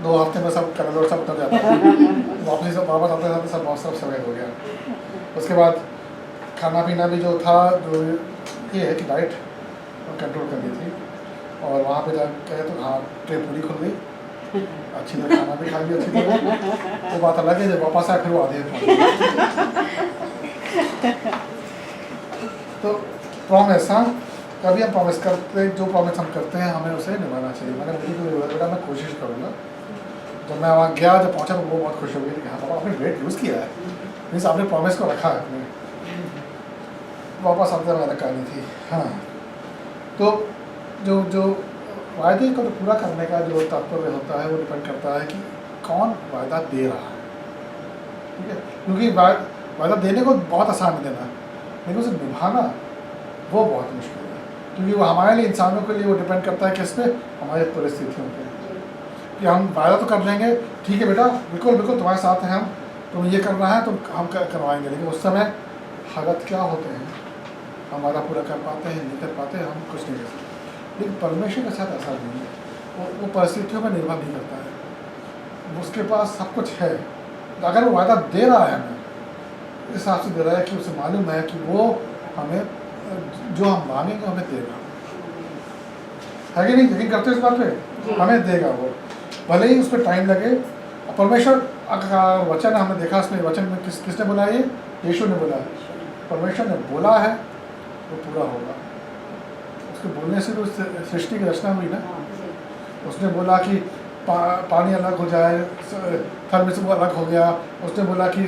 2 हफ्ते में सब कलर और सब उतर जाता है, वापस आते जाते सब सफ़ेद हो गया। उसके बाद खाना पीना भी जो था, जो ये है कि डाइट कंट्रोल कर दी थी, और वहाँ पे जाकर तो हाँ ट्रे पूरी खुल गई, अच्छी तरह खाना भी खा लिया अच्छी तरह। वो बात अलग है, जब वापस आए फिर वो आधे तो प्रॉमिस, हाँ कभी हम प्रॉमिस करते, जो प्रॉमिस हम करते हैं हमें उसे निभाना चाहिए। मैंने बेटी को बोला बेटा मैं कोशिश करूँगा। जब मैं वहाँ गया, जब पहुँचा तो वो बहुत खुश हो गई कि हाँ पापा आपने वेट लूज़ किया है, मीन्स आपने प्रॉमिस को रखा है अपने। वापस आते मैंने रखा नहीं थी। हाँ, तो जो वायदे को पूरा करने का जो तात्पर्य होता है वो डिपेंड करता है कि कौन वायदा दे रहा है। ठीक है, क्योंकि वायदा देने को बहुत आसान है देना, लेकिन उसे निभाना वो बहुत मुश्किल है, क्योंकि वो हमारे लिए, इंसानों के लिए वो डिपेंड करता है किस पे, हमारी परिस्थितियों पे। कि हम वायदा तो कर लेंगे, ठीक है बेटा बिल्कुल बिल्कुल तुम्हारे साथ हैं हम, तुम्हें ये करना है तो हम करवाएंगे, लेकिन उस समय हालत क्या होते हैं, हम वादा पूरा कर पाते हैं नहीं कर पाते हैं, हम कुछ नहीं कर सकते। लेकिन परमेश्वर के साथ ऐसा नहीं है, वो परिस्थितियों पर निर्भर नहीं करता है, उसके पास सब कुछ है। अगर वो वायदा दे रहा है हमें, इस हिसाब से दे रहा है कि उसे मालूम है कि वो हमें जो हम मांगेंगे हमें देगा, है कि नहीं? यकीन करते हो इस बात पे? हमें देगा वो, भले ही उस पर टाइम लगे। परमेश्वर का वचन हमने देखा, उसमें वचन में किसने बोला, ये यीशु ने बोला है। परमेश्वर ने बोला है वो पूरा होगा। उसके बोलने से तो सृष्टि की रचना हुई ना। उसने बोला कि पानी अलग हो जाए, थल में से वो अलग हो गया। उसने बोला कि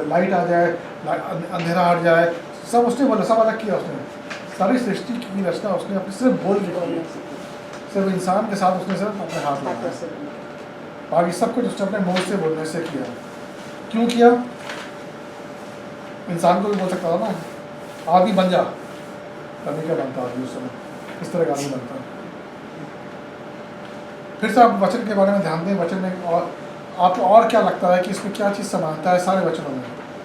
लाइट आ जाए, अंधेरा हट जाए, सब उसने बोला, सब अलग किया उसने। सारी सृष्टि की रचना उसने अपने सिर्फ बोल के की। सिर्फ इंसान के साथ उसने सिर्फ अपने हाथ लगाए, बाकी सब कुछ उसने अपने मुंह से बोलने से किया। क्यों किया? इंसान को भी बोल सकता था ना, आदमी बन जा, तभी क्या बनता आदमी उस समय, इस तरह का आदमी बनता। फिर से आप वचन के बारे में ध्यान दें, वचन में और आपको और क्या लगता है कि इसमें क्या चीज़ समानता है सारे वचनों में?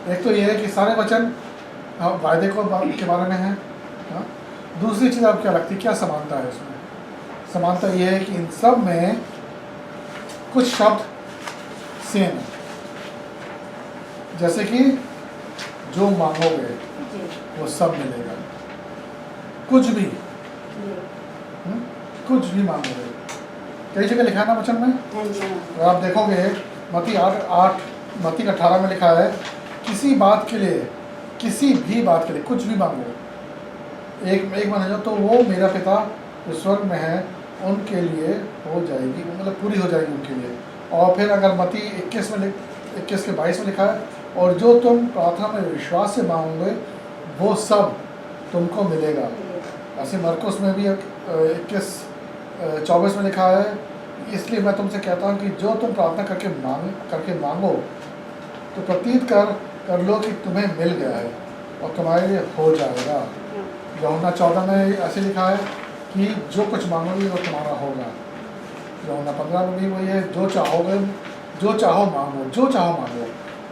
एक तो ये है कि सारे वचन वायदे के बारे में हैं। हाँ? दूसरी चीज़ आपको क्या लगती है, क्या समानता है इसमें? समानता ये है कि इन सब में कुछ शब्द सेम है, जैसे कि जो मांगोगे वो सब मिलेगा, कुछ भी कुछ भी मांगोगे। कई जगह लिखा है ना वचन में, अगर आप देखोगे मत्ती 8 मत्ती 18 में लिखा है, किसी बात के लिए, किसी भी बात के लिए कुछ भी मांगो, एक माने तो वो मेरा पिता जो स्वर्ग में है उनके लिए हो जाएगी, मतलब पूरी हो जाएगी उनके लिए। और फिर अगर मत्ती 21 के 22 में लिखा है, और जो तुम प्रार्थना में विश्वास से मांगोगे वो सब तुमको मिलेगा। ऐसे मरकुस में भी 21-24 में लिखा है, इसलिए मैं तुमसे कहता हूँ कि जो तुम प्रार्थना करके मांगो तो प्रतीत कर लो कि तुम्हें मिल गया है और तुम्हारे लिए हो जाएगा। यूहन्ना 14 में ऐसे लिखा है कि जो कुछ मांगोगे वो तुम्हारा होगा। यूहन्ना 15 में भी वही है, जो चाहो मांगो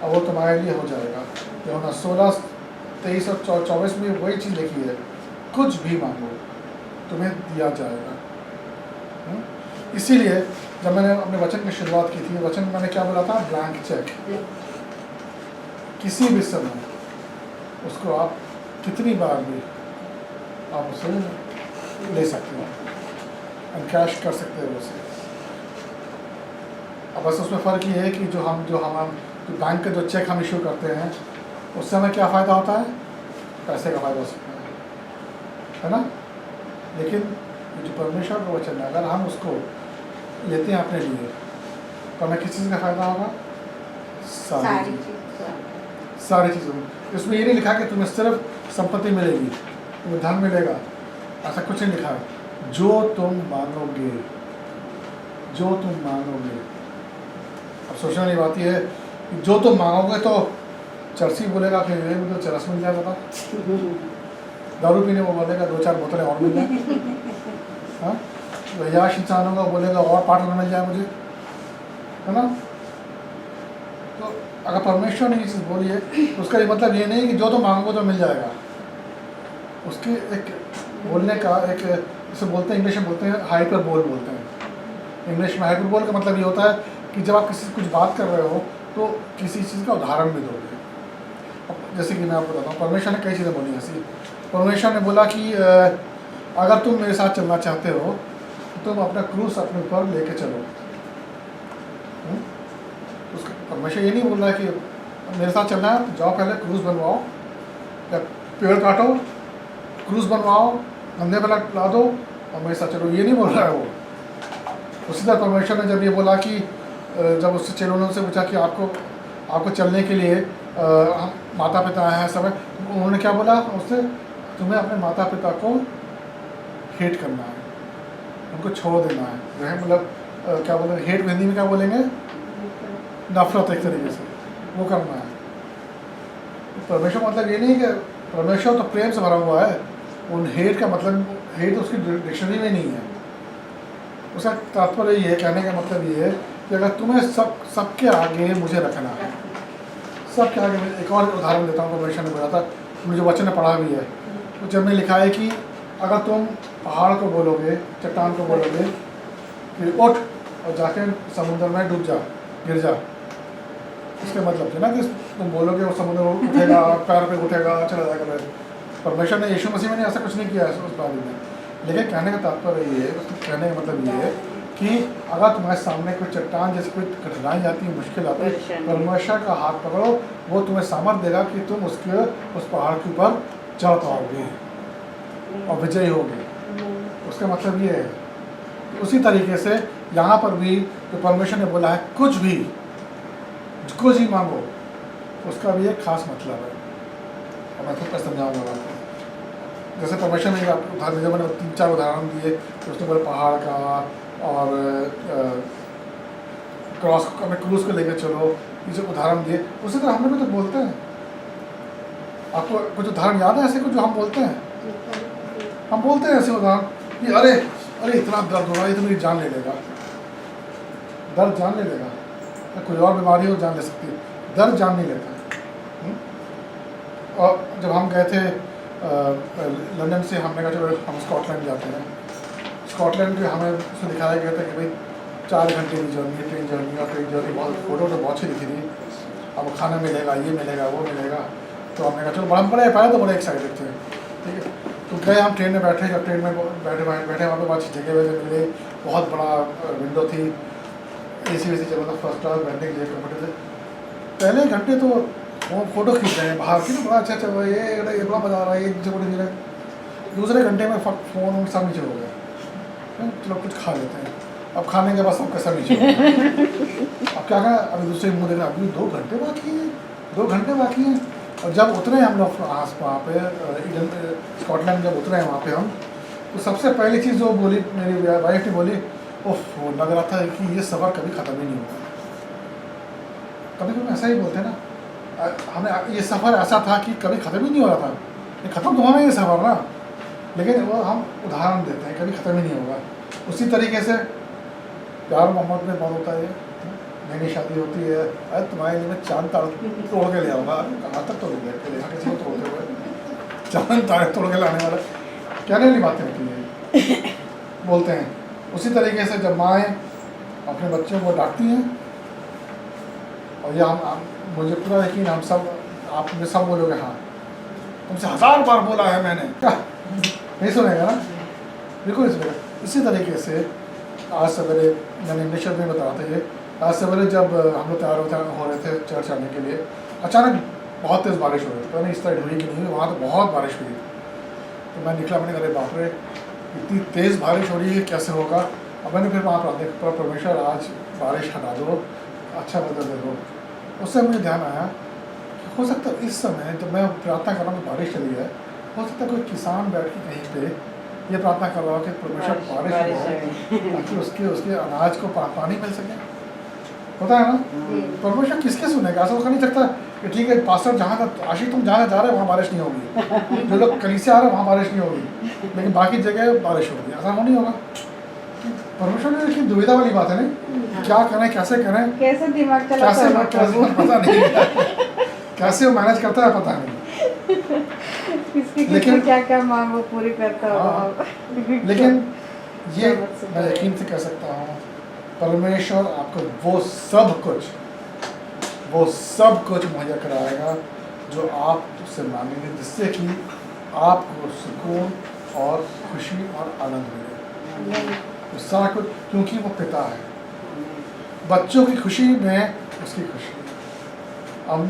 और वो तुम्हारे लिए हो जाएगा। यूहन्ना 16, 23 और 24 में वही चीज़ लिखी है, कुछ भी मांगो तुम्हें दिया जाएगा। इसीलिए जब मैंने अपने वचन की शुरुआत की थी, वचन में मैंने क्या बोला था, ब्लैंक चेक। किसी भी समय उसको आप कितनी बार भी आप उसे ले सकते हो, कैश कर सकते हो उसे। अब बस उसमें फ़र्क ये है कि जो बैंक के जो चेक हम इशू करते हैं उससे हमें क्या फ़ायदा होता है, पैसे का फ़ायदा हो सकता है ना। लेकिन जो परमेश्वर का वचन है, अगर हम उसको लेते हैं अपने लिए तो हमें किस चीज़ का फ़ायदा होगा, सारी चीज़ों में। इसमें ये नहीं लिखा कि तुम्हें सिर्फ संपत्ति मिलेगी, तुम्हें धन मिलेगा, ऐसा कुछ नहीं लिखा है। जो तुम मांगोगे अब सोचने वाली बात यह है कि जो तुम मांगोगे तो चर्सी बोलेगा कि ये मुझे चरस मिल जाए, बता दारू पीने वो बोलेगा 2-4 बोतलें और मिल जाए, हाँ वैयाश इंसान होगा बोलेगा और पार्टनर मिल जाए मुझे, है ना। तो अगर परमेश्वर ने ये चीज़ बोली है तो उसका ये मतलब ये नहीं कि जो तुम मांगोगे तो मिल जाएगा। उसके एक बोलने का एक, इसे बोलते हैं इंग्लिश में बोलते हैं हाइपरबोल बोलते हैं। इंग्लिश में हाइपरबोल का मतलब ये होता है कि जब आप किसी से कुछ बात कर रहे हो तो किसी चीज़ का उदाहरण भी दोगे। जैसे कि मैं आपको बताता हूँ, परमेश्वर ने कई चीज़ें बोली ऐसी। परमेश्वर ने बोला कि अगर तुम मेरे साथ चलना चाहते हो तो तुम अपना क्रूस अपने ऊपर लेके चलो। उसका परमेश्वर ये नहीं बोल रहा है कि मेरे साथ चलना है तो जाओ पहले क्रूस बनवाओ, या पेड़ काटो, क्रूस बनवाओ, कंधे पर ला दो और मेरे साथ चलो, ये नहीं बोल रहा है वो। उसी तरह परमेश्वर ने जब ये बोला कि जब उससे चेलों से पूछा कि आपको चलने के लिए माता पिता हैं सब है, उन्होंने क्या बोला उससे, तुम्हें अपने माता पिता को हेट करना है, उनको छोड़ देना है। जो है मतलब क्या बोलेंगे, हेट हिंदी में क्या बोलेंगे, नफरत एक तरीके से वो करना है। परमेश्वर मतलब ये नहीं कि परमेश्वर तो प्रेम से भरा हुआ है, उन हेट का मतलब हेट उसकी डिक्शनरी में नहीं है। उसका तात्पर्य ये है, कहने का मतलब ये है कि अगर तुम्हें सबके आगे मुझे रखना है, सबके आगे। मैं एक और उदाहरण देता हूँ, परमेश्वर ने बोला था, मुझे वचन में पढ़ा भी है। तो जब में लिखा है कि अगर तुम पहाड़ को बोलोगे, चट्टान को बोलोगे कि उठ और जाके समुद्र में डूब जा, गिर जा, इसके मतलब है ना कि तुम बोलोगे वो समुद्र उठेगा, पैर पे उठेगा, चला जाएगा। परमेश्वर ने यीशु मसीह में ऐसा कुछ नहीं किया है उस बारे में। लेकिन कहने का तात्पर्य ये है, कहने का मतलब ये है कि अगर तुम्हारे सामने कोई चट्टान जैसे कोई कठिनाई आती है, मुश्किल आती है, परमेश्वर का हाथ पकड़ो, वो तुम्हें सामर्थ्य देगा कि तुम उस पहाड़ के ऊपर चढ़ पाओगे और विजयी होगे। उसका मतलब ये है। उसी तरीके से यहाँ पर भी जो परमेश्वर ने बोला है कुछ भी मांगो, उसका भी एक खास मतलब है, और मैं खुद पर समझाऊंगा आपको। जैसे परमेश्वर ने आपको उदाहरण दिया, मैंने 3-4 उदाहरण दिए, तो उसने बोले पहाड़ का और क्रॉस अपने क्रूज को लेकर चलो, ये जो उदाहरण दिए, उसी तरह हमने भी तो बोलते हैं। आपको कुछ उदाहरण याद है ऐसे कुछ जो हम बोलते हैं? हम बोलते हैं ऐसे उदाहरण कि अरे अरे इतना दर्द हो रहा है, ये तो मेरी जान ले लेगा। दर्द जान ले लेगा, या कोई और बीमारी हो जान ले सकती है, दर्द जान नहीं लेता। और जब हम गए थे लंदन से, हमने कहा चलो हम स्कॉटलैंड जाते हैं। स्कॉटलैंड के हमें उसमें दिखाया गया था कि भाई 4 घंटे की जर्नी है, ट्रेन जर्नी, और ट्रेन जर्नी बहुत फोटो तो बहुत सी दिखी थी। अब खाना मिलेगा, ये मिलेगा, वो मिलेगा, तो हमने कहा चलो बड़ा पहले तो बड़े एक्साइटेड थे, ठीक है। तो गए हम ट्रेन में बैठे, जब ट्रेन में बैठे वहाँ पे बहुत जगह वगह मिल गई, बहुत बड़ा विंडो थी, AC वैसी चल रहा था, फर्स्ट क्लास बैठने की जगह कंफर्टेबल थे। पहले घंटे तो वो फ़ोटो खींच रहे हैं बाहर की, तो बड़ा अच्छा ये बड़ा मज़ा आ रहा है, ये नीचे खींच रहे हैं। दूसरे घंटे में फ़ोन सब नीचे हो गया, चलो कुछ खा लेते हैं। अब खाने के बाद सब कैसा नीचे हो गया। अब क्या कहा, अभी दूसरे मुँह देखा, अभी 2 घंटे बाकी हैं, 2 घंटे बाकी हैं। और जब उतरे हम लोग वहाँ पे स्कॉटलैंड, जब उतरे हैं वहाँ पे हम, तो सबसे पहली चीज़ जो बोली मेरी वाइफ ने बोली, ओह लग रहा था कि ये सफ़र कभी ख़त्म ही नहीं होगा। कभी कभी ऐसा ही बोलते हैं ना, हमें ये सफ़र ऐसा था कि कभी ख़त्म ही नहीं हो रहा था, ये ख़त्म तो होना ही ये सफ़र ना, लेकिन वो हम उदाहरण देते हैं कभी ख़त्म ही नहीं होगा। उसी तरीके से प्यार मोहब्बत में बहुत होता है। नई शादी होती है, अरे तुम्हारे लिए मैं चांद तारे तोड़ के ले आऊँगा, कहाँ तक तोड़ के देखा किसी को तोड़ते हुए, चांद तारे तोड़ के लाने वाला, क्या नई बातें होती हैं बोलते हैं। उसी तरीके से जब माएँ अपने बच्चों को डांटती हैं, और ये हम मुझे पूरा यकीन, हम सब आप मुझे सब बोलोगे हाँ, तुमसे 1000 बार बोला है मैंने, क्या नहीं सुनेगा ना, बिल्कुल सुनेगा। इसी तरीके से आज सवेरे मैंने इंग्लिश में बताया था, ये आज सवेरे जब हम लोग तैयार हो रहे थे चर्च आने के लिए, अचानक बहुत तेज़ बारिश हो रही थी। पता नहीं इस साइड हुई कि नहीं हुई, वहाँ तो बहुत बारिश हुई। तो मैं निकला, मैंने अरे बाप रे इतनी तेज़ बारिश हो रही है, कैसे होगा। अब मैंने फिर वहाँ प्रार्थना की, परमेश्वर आज बारिश हटा दो, अच्छा बदल दे दो। उससे मुझे ध्यान आया, हो सकता है इस समय जब मैं प्रार्थना कर रहा हूँ बारिश चली है, हो सकता है कोई किसान बैठ के कहीं पे ये प्रार्थना कर रहा हो कि परमेश्वर बारिश हो, ताकि उसके अनाज को पानी मिल सके। होता है ना, परमेश्वर किसके सुनेगा? ऐसा नहीं सकता कि ठीक है पास्टर जहाँ का आशीष तुम जहाँ जा रहे हो वहाँ बारिश नहीं होगी, जो लोग कहीं से आ रहे हैं वहाँ बारिश नहीं होगी, लेकिन बाकी जगह बारिश होगी, ऐसा हो नहीं होगा। परमेश्वर ने देखिए दुविधा वाली बात है नहीं, क्या करें, कैसे करें, कैसे दिमाग चलाता कैसे है कैसे पता नहीं, कैसे वो मैनेज करता है पता नहीं। किसकी लेकिन क्या क्या मांग वो पूरी करता हाँ, लेकिन ये मैं यकीन से कह सकता हूँ, परमेश्वर आपको वो सब कुछ मुहैया कराएगा जो आप उससे मांगेंगे, जिससे कि आपको सुकून और खुशी और आनंद मिले। तो सारा कुछ, क्योंकि वो पिता है, बच्चों की खुशी में उसकी खुशी। हम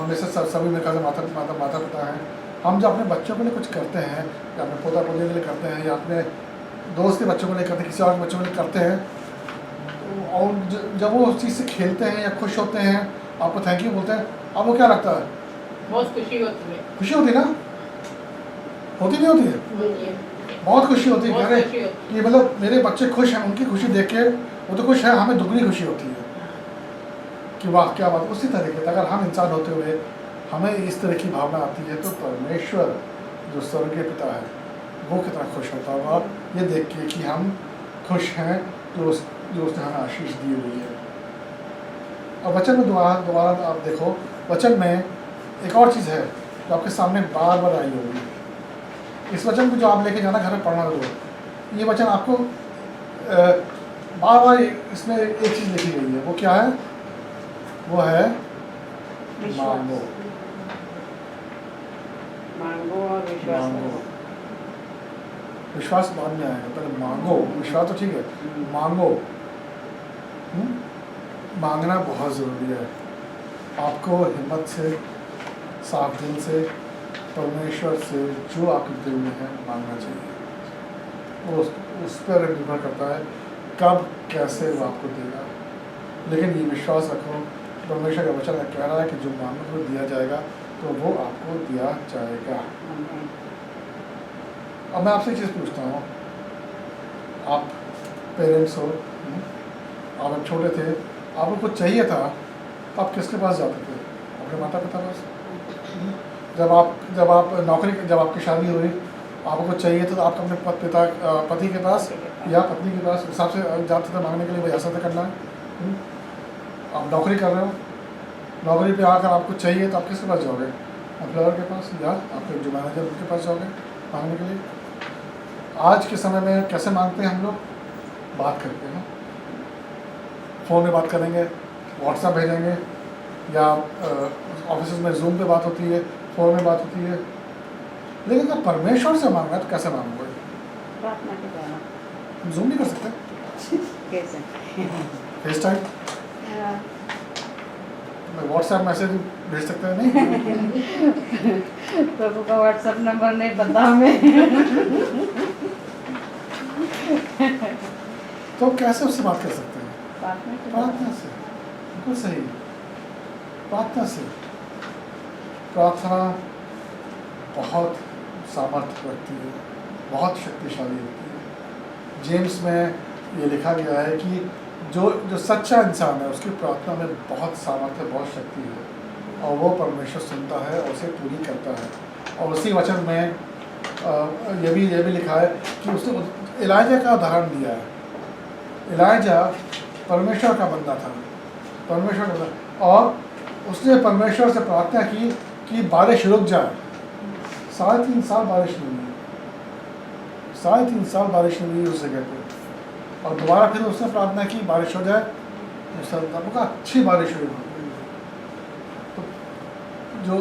में से सभी मेरे ख्याल से माता पिता हैं, हम जब अपने बच्चों के लिए कुछ करते हैं, या अपने पोता पोते के लिए करते हैं, या अपने दोस्त के बच्चों के लिए करते हैं, किसी और के बच्चों के लिए करते हैं, और जब वो उस चीज़ से खेलते हैं या खुश होते हैं, आपको थैंक यू बोलते हैं, आपको क्या लगता है? बहुत खुशी होती है। खुशी होती है ना, होती नहीं होती है? बहुत खुशी होती है। अरे कि मतलब मेरे बच्चे खुश हैं, उनकी खुशी देख के वो तो खुश है, हमें दुगनी खुशी होती है कि वाह क्या बात। उसी तरीके से अगर हम इंसान होते हुए हमें इस तरह की भावना आती है, तो परमेश्वर जो स्वर्गीय पिता है वो कितना खुश होता होगा ये देख के कि हम खुश हैं जो उसने हमें आशीष दी हुई है। और वचन में दोबारा आप देखो, वचन में एक और चीज़ है जो आपके सामने बार बार आई होगी। इस वचन को जो आप लेके जाना घर में पढ़ना जरूर। ये वचन आपको बार बार इसमें एक चीज़ लिखी गई है, वो क्या है? वो है मांगो। मांगो और विश्वास मांगो। विश्वास बाद में आएगा, पहले मांगो। विश्वास तो ठीक है, मांगो। मांगना बहुत ज़रूरी है। आपको हिम्मत से, साफ दिल से परमेश्वर से जो आपके दिल में है मांगना चाहिए। वो उस पर निर्भर करता है कब कैसे वो आपको देगा। लेकिन ये विश्वास रखो, परमेश्वर का वचन कह रहा है कि जो मांगो को दिया जाएगा, तो वो आपको दिया जाएगा। अब मैं आपसे एक चीज़ पूछता हूँ, आप पेरेंट्स हो, आप जब छोटे थे, आपको कुछ चाहिए था तो आप किसके पास जाते थे? अपने माता पिता पास। जब आप नौकरी, जब आपकी शादी हुई, आपको कुछ चाहिए था तो आप अपने पति के पास या पत्नी के पास हिसाब से जाते थे मांगने के लिए, भाई ऐसा तो करना है। आप नौकरी कर रहे हो, नौकरी पे आकर आपको चाहिए तो आप किसके पास जाओगे? एम्प्लॉयर के पास या आपके जो मैनेजर उनके पास जाओगे मांगने के लिए। आज के समय में कैसे मांगते हैं हम लोग? बात करते हैं, फ़ोन में बात करेंगे, व्हाट्सएप भेजेंगे, या ऑफिस में जूम पे बात होती है, फ़ोन में बात होती है। लेकिन अगर परमेश्वर से मांगना है तो कैसे मांगोगे? प्रार्थना के द्वारा। जूम नहीं कर सकते? कैसे? फेस टाइम, व्हाट्सएप मैसेज भेज सकते हैं? नहीं। प्रभु का व्हाट्सएप नंबर नहीं पता हमें। तो कैसे उससे बात कर सकते हैं? प्रार्थना के द्वारा। प्रार्थना से, बिल्कुल सही, प्रार्थना से। प्रार्थना बहुत सामर्थ्य रखती है, बहुत शक्तिशाली होती है। जेम्स में ये लिखा गया है कि जो सच्चा इंसान है उसकी प्रार्थना में बहुत सामर्थ्य, बहुत शक्ति है, और वो परमेश्वर सुनता है और उसे पूरी करता है। और उसी वचन में ये भी लिखा है कि उसने एलाइजा का उदाहरण दिया है। एलाइजा परमेश्वर का बंदा था, परमेश्वर का बंदा, और उसने परमेश्वर से प्रार्थना की कि बारिश रुक जाए। 3.5 साल बारिश नहीं हुई, 3.5 साल बारिश नहीं हुई उस जगह पे, और दोबारा फिर उसने प्रार्थना की बारिश हो जाए। तो अच्छी बारिश हुई। तो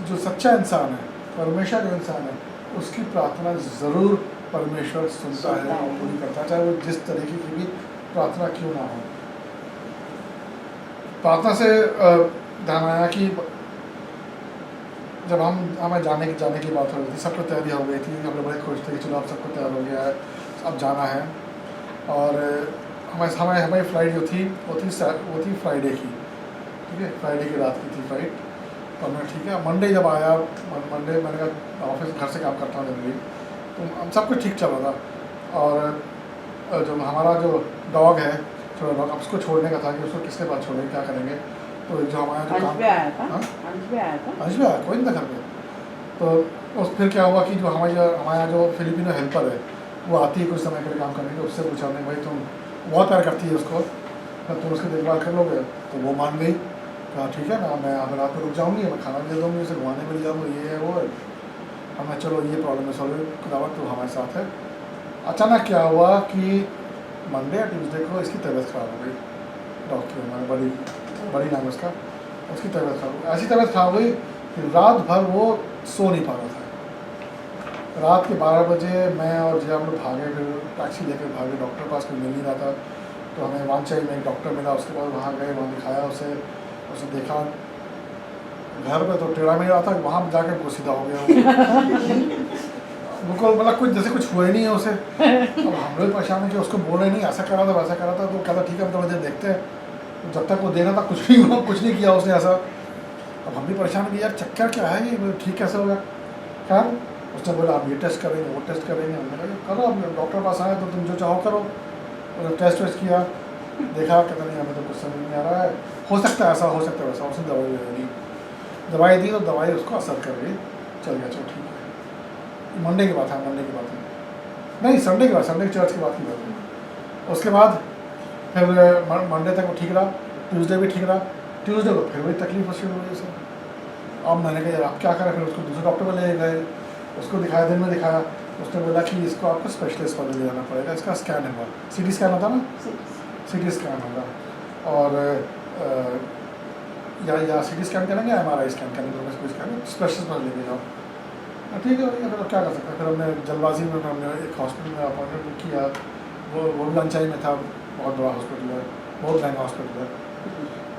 जो सच्चा इंसान है, परमेश्वर का इंसान है, उसकी प्रार्थना ज़रूर परमेश्वर सुनता है और पूरी करता है, चाहे वो जिस तरीके की भी प्रार्थना क्यों ना हो। प्रार्थना से ध्यान आया कि जब हमें जाने की बात हो रही थी, सबको तैयारी हो गई थी, हम लोग बड़े खुश थे कि चलो अब सबको तैयार हो गया है, अब जाना है। और हमारी फ़्लाइट जो थी वो थी फ्राइडे की, ठीक है, फ्राइडे की रात की थी फ़्लाइट। और मैं ठीक है, मंडे जब आया, मंडे मैंने कहा ऑफिस घर से काम करता हूँ जनरली, तो हम सब कुछ ठीक चल रहा था। और जो हमारा जो डॉग है, छोटा डॉग, अब उसको छोड़ने का था कि उसको किसके पास छोड़ेंगे, क्या करेंगे। तो जो हमारा जो अंश भी आया था, हाँ? अंश भी आया था, अंश भी आया, कोई नहीं था घर पे। तो फिर क्या हुआ कि जो हमारा जो फिलिपिनो हेल्पर है वो आती है कुछ समय के लिए काम करने के, उससे पूछा हमने, भाई तुम बहुत प्यार करती है उसको, तुम उसकी देखभाल कर लोगे? तो वो मान गई, कहा ठीक है ना, मैं अब रात में रुक जाऊँगी, मैं खाना भी दे दूँगी, उसे घुमाने भी ले जाऊँगी, ये है वो है। हमने चलो ये प्रॉब्लम है सॉल्व, खुदावत तो हमारे साथ है। अचानक क्या हुआ कि मंडे या ट्यूसडे को इसकी तबीयत ख़राब हो गई, डॉक्टर हमारे बड़ी नाम उसका, उसकी तबीयत ख़राब हो गई। ऐसी तबीयत ख़राब हुई कि रात भर वो सो नहीं पा रहा था। रात के 12 बजे मैं और जिया हम लोग भागे, फिर टैक्सी लेकर भागे, डॉक्टर पास कोई मिल नहीं रहा था। तो हमें वांचई में एक डॉक्टर मिला, उसके बाद वहाँ गए, वहाँ दिखाया उसे देखा। घर पे तो टेढ़ा मेढ़ा था, वहाँ जाकर वो सीधा हो गया। बिल्कुल मतलब कुछ जैसे कुछ हुआ ही नहीं है उसे। अब हम लोग परेशान है कि उसको बोल रहे नहीं, ऐसा करा था वैसा करा था। तो कहता ठीक है हम थोड़ी देर देखते हैं। तो जब तक वो देना था कुछ नहीं हुआ, कुछ नहीं किया उसने ऐसा। अब हम भी परेशान कि यार चक्कर क्या है ये, ठीक कैसे होगा। खैर उसने बोला आप ये टेस्ट करेंगे, वो टेस्ट करेंगे। हमने कहा करो, अब डॉक्टर पास आए तो तुम जो चाहो करो। और टेस्ट वेस्ट किया, देखा कहता नहीं हमें तो कुछ समझ नहीं आ रहा है, हो सकता है ऐसा, हो सकता है वैसा। उसने दवाई दे दी, दवाई दी तो दवाई उसको असर कर गई, चल गया, चलो ठीक है। मंडे की बात है, मंडे की बात है, नहीं संडे की बात, संडे चर्च की बात की बात है। उसके बाद फिर मंडे तक वो ठीक रहा, ट्यूसडे भी ठीक रहा। ट्यूसडे को फिर वही तकलीफ शुरू हुई उसे। अब मैंने कहा यार आप क्या करें, फिर उसको दूसरे डॉक्टर पर ले गए, उसको दिखाया, दिन में दिखाया। उसने बोला कि इसको आपको स्पेशलिस्ट पर ले जाना पड़ेगा, इसका स्कैन होगा, सीटी स्कैन होता ना, सीटी स्कैन होगा। और या सीटी स्कैन करेंगे, MRI स्कैन करेंगे, तो इसको स्कैन स्पेशलिस्ट पर लेके जाओ। ठीक है भैया, फिर क्या कर सकते हैं। फिर हमने जल्दबाजी में हमने एक हॉस्पिटल में अपॉइंटमेंट बुक किया। वो भी लंचाई में था, बहुत बड़ा हॉस्पिटल है, बहुत महंगा हॉस्पिटल है।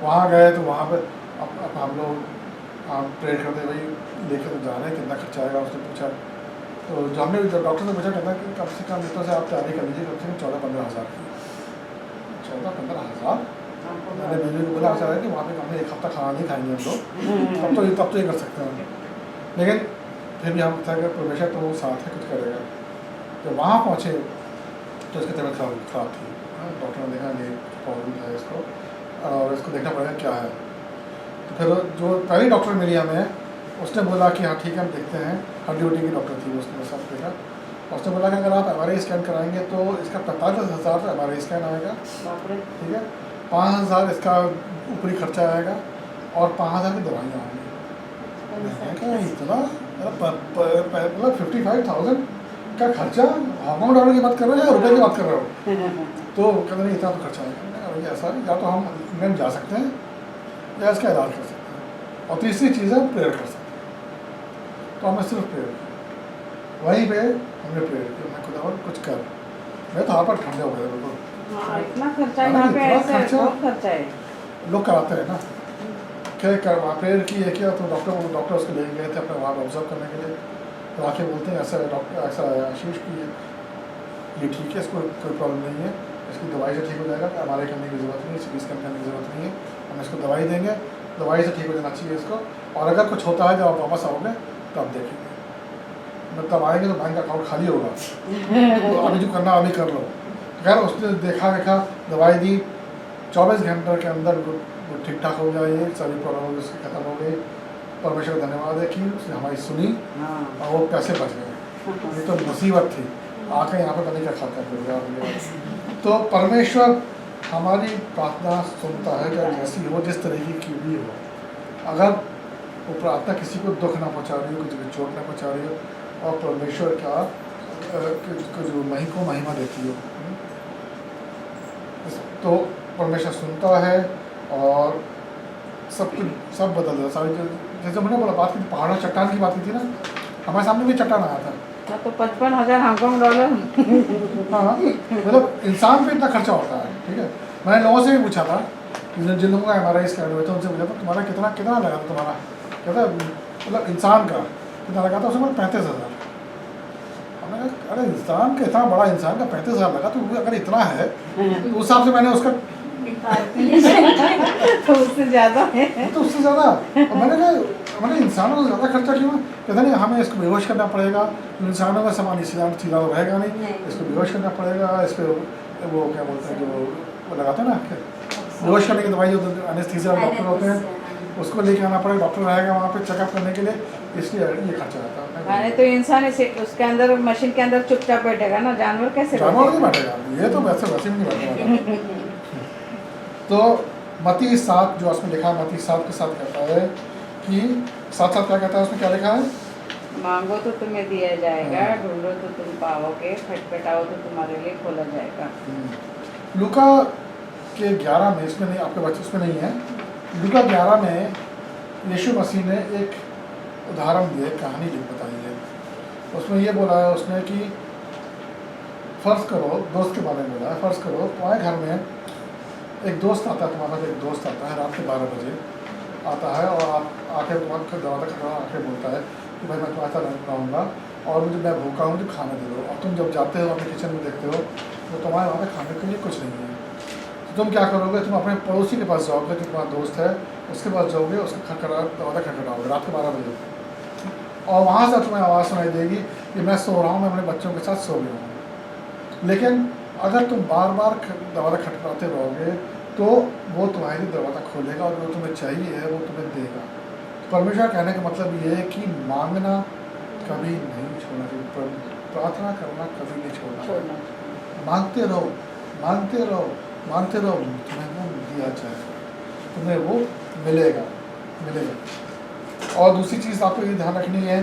वहाँ गए तो वहाँ पर अब हम लोग प्रेयर करते भाई लेके तो जा रहे हैं, कितना खर्चा आएगा। उसने पूछा, तो जो हमने जो डॉक्टर से पूछा, कहता कि कम से कम इतना से आप तैयारी कर लीजिए, कम से कम 14-15 हज़ार की। 14-15 हज़ार। मैंने बेबी को बोला ऐसा है कि वहाँ पे हम एक हफ्ता खाना नहीं खाएंगे हम लोग, तब तो ये कर सकते हैं। लेकिन फिर भी हम था कि परमेश्वर तो वो साथ है, कुछ करेगा। जब वहाँ पहुँचे तो इसकी तबीयत खराब थी। डॉक्टर ने देखा ये प्रॉब्लम है इसको और इसको देखना पड़ेगा क्या है। तो फिर जो पहली डॉक्टर मिली हमें, उसने बोला कि हाँ ठीक है हम देखते हैं। हड्डी उड्डी की डॉक्टर थी, उसने सब देखा। उसने बोला कि अगर आप MRI स्कैन कराएंगे तो इसका 45,000 का MRI स्कैन आएगा, ठीक है, 5,000 इसका ऊपरी खर्चा आएगा और 5,000 की दवाइयाँ आएंगी। मैंने कहा इतना मतलब 55,000 का खर्चा, हांगकॉन्ग डॉलर की बात कर रहे हो या रुपये की बात कर रहे हो? तो कहते नहीं इतना तो खर्चा आएगा। मैंने कहा भैया ऐसा नहीं, या तो हम इंग्लैंड जा सकते हैं या इसका इलाज कर सकते हैं, और तीसरी चीज़ है प्रेयर कर सकते हैं। तो हमने सिर्फ प्रेयर की, वहीं पे हमने प्रेयर की, मैं खुदा कुछ कर। मैं तो यहाँ पर ठंडे हो गए बिल्कुल। हाँ, इतना खर्चा है यहाँ पे, इतना ऐसे खर्चा। बहुत खर्चा है। लोग कराते हैं ना, क्या कर वहाँ प्रेयर की है क्या, तो डॉक्टर उसको ले गए थे अपने वहाँ ऑब्जर्व करने के लिए। तो आके बोलते हैं ऐसा डॉक्टर ऐसा आशीष की ये ठीक है, इसको कोई प्रॉब्लम नहीं है, इसकी दवाई से ठीक हो जाएगा, MRI करने की ज़रूरत नहीं है, CT स्कैन करने की ज़रूरत नहीं है, हम इसको दवाई देंगे, दवाई से ठीक हो जाना चाहिए इसको, और अगर कुछ होता है जब आप वापस आओगे तो आप देखेंगे, मतलब तब आएंगे तो बैंक अकाउंट खाली होगा, तो अभी जो करना अभी कर लो। खैर उसने देखा दवाई दी, 24 घंटे के अंदर ठीक ठाक हो गया, ये सारी प्रॉब्लम उसकी खत्म हो गई। परमेश्वर का धन्यवाद है कि उसने हमारी सुनी हाँ। और वो पैसे बच गए। ये तो मुसीबत थी, आके यहाँ पे बने का खाता है। तो परमेश्वर हमारी प्रार्थना सुनता है, चाहे जैसी हो, जिस तरीके की भी हो। अगर वो प्रार्थना किसी को दुख ना पहुँचा रही हो, किसी को चोट ना पहुँचा रही हो, और परमेश्वर का जो महिमा देती हो, तो परमेश्वर सुनता है और सब बदल देता। सारी जैसे मैंने बोला बात की, पहाड़ों चट्टान की बात की थी ना, हमारे सामने भी चट्टान आया था। तो 55,000 हांगकॉन्ग डॉलर। हाँ, मतलब इंसान पे इतना खर्चा होता है, ठीक है। मैंने लोगों से भी पूछा था, जिन लोगों का MRI स्कैन हुए थे, उनसे पूछा था तुम्हारा कितना लगा था तुम्हारा, कहता मतलब इंसान का कितना लगा था, उसने बोला 35,000। हमने कहा अरे इंसान का, इतना बड़ा इंसान का 35,000 लगा, तो अगर इतना है तो उस हिसाब से मैंने उसका तो उससे ज़्यादा है। तो उससे ज़्यादा। और मैंने इंसानों को ज़्यादा खर्चा क्यों? कहते नहीं हमें इसको बेहोश करना पड़ेगा, इंसानों का सामान सीधा तो रहेगा नहीं, इसको बेहोश करना पड़ेगा, इस पर वो क्या बोलते हैं जो वो लगाते हैं ना बेहोश करने की दवाई, जो एनेस्थीसिया डॉक्टर होते हैं, उसको लेके आना पड़ेगा, डॉक्टर रहेगा वहाँ पे चेकअप करने के लिए, इसलिए ये खर्चा आता है। तो इंसान इसे उसके अंदर मशीन के अंदर चुपचाप बैठेगा ना, जानवर कैसे जानवर नहीं बैठेगा, ये तो वैसे भी नहीं बैठेगा। तो मत्ती 7 जो उसमें लिखा है, मत्ती 7 के साथ कहता है कि 7:7 क्या कहता है, उसमें क्या लिखा है? मांगो तो तुम्हें दिया जाएगा, ढूंढो तो तुम पाओगे, खटखटाओ तो तुम्हारे लिए खोला जाएगा। लूका के 11 में, इसमें नहीं, आपके बच्चे उसमें नहीं है, लूका 11 में यीशु मसीह ने एक उदाहरण दिया, कहानी बताई है। उसमें ये बोला है उसने कि फ़र्ज़ करो, दोस्त के बारे में बोला है, फ़र्ज़ करो तुम्हारे घर में एक दोस्त आता है, तुम्हारा एक दोस्त आता है रात के 12 बजे आता है, और आप आके तुम्हारा दरवाज़ा खड़ा आके बोलता है कि भाई मैं तुम्हारे साथ रहूँगा और मैं भूखा हूँ, मुझे खाना दे दो। और तुम जब जाते हो अपने किचन में देखते हो तो तुम्हारे वहाँ पे खाने के लिए कुछ नहीं है, तो तुम क्या करोगे? तुम अपने पड़ोसी के पास जाओगे जो तुम्हारा दोस्त है, उसके पास जाओगे, उसका दरवाज़ा खटखटाओगे रात के 12 बजे, और वहाँ से तुम्हें आवाज़ सुनाई देगी कि मैं सो रहा हूँ, मैं अपने बच्चों के साथ सो गया हूँ। लेकिन अगर तुम बार बार दरवाज़ा खटखटाते रहोगे तो वो तुम्हारे लिए दरवाज़ा खोलेगा और जो तुम्हें चाहिए है वो तुम्हें देगा। परमेश्वर कहने का मतलब ये है कि मांगना कभी नहीं छोड़ना चाहिए, प्रार्थना करना कभी नहीं छोड़ना, मांगते रहो, मांगते रहो, मांगते रहो, तुम्हें वो दिया जाएगा, तुम्हें वो मिलेगा। और दूसरी चीज़ आपको ये ध्यान रखनी है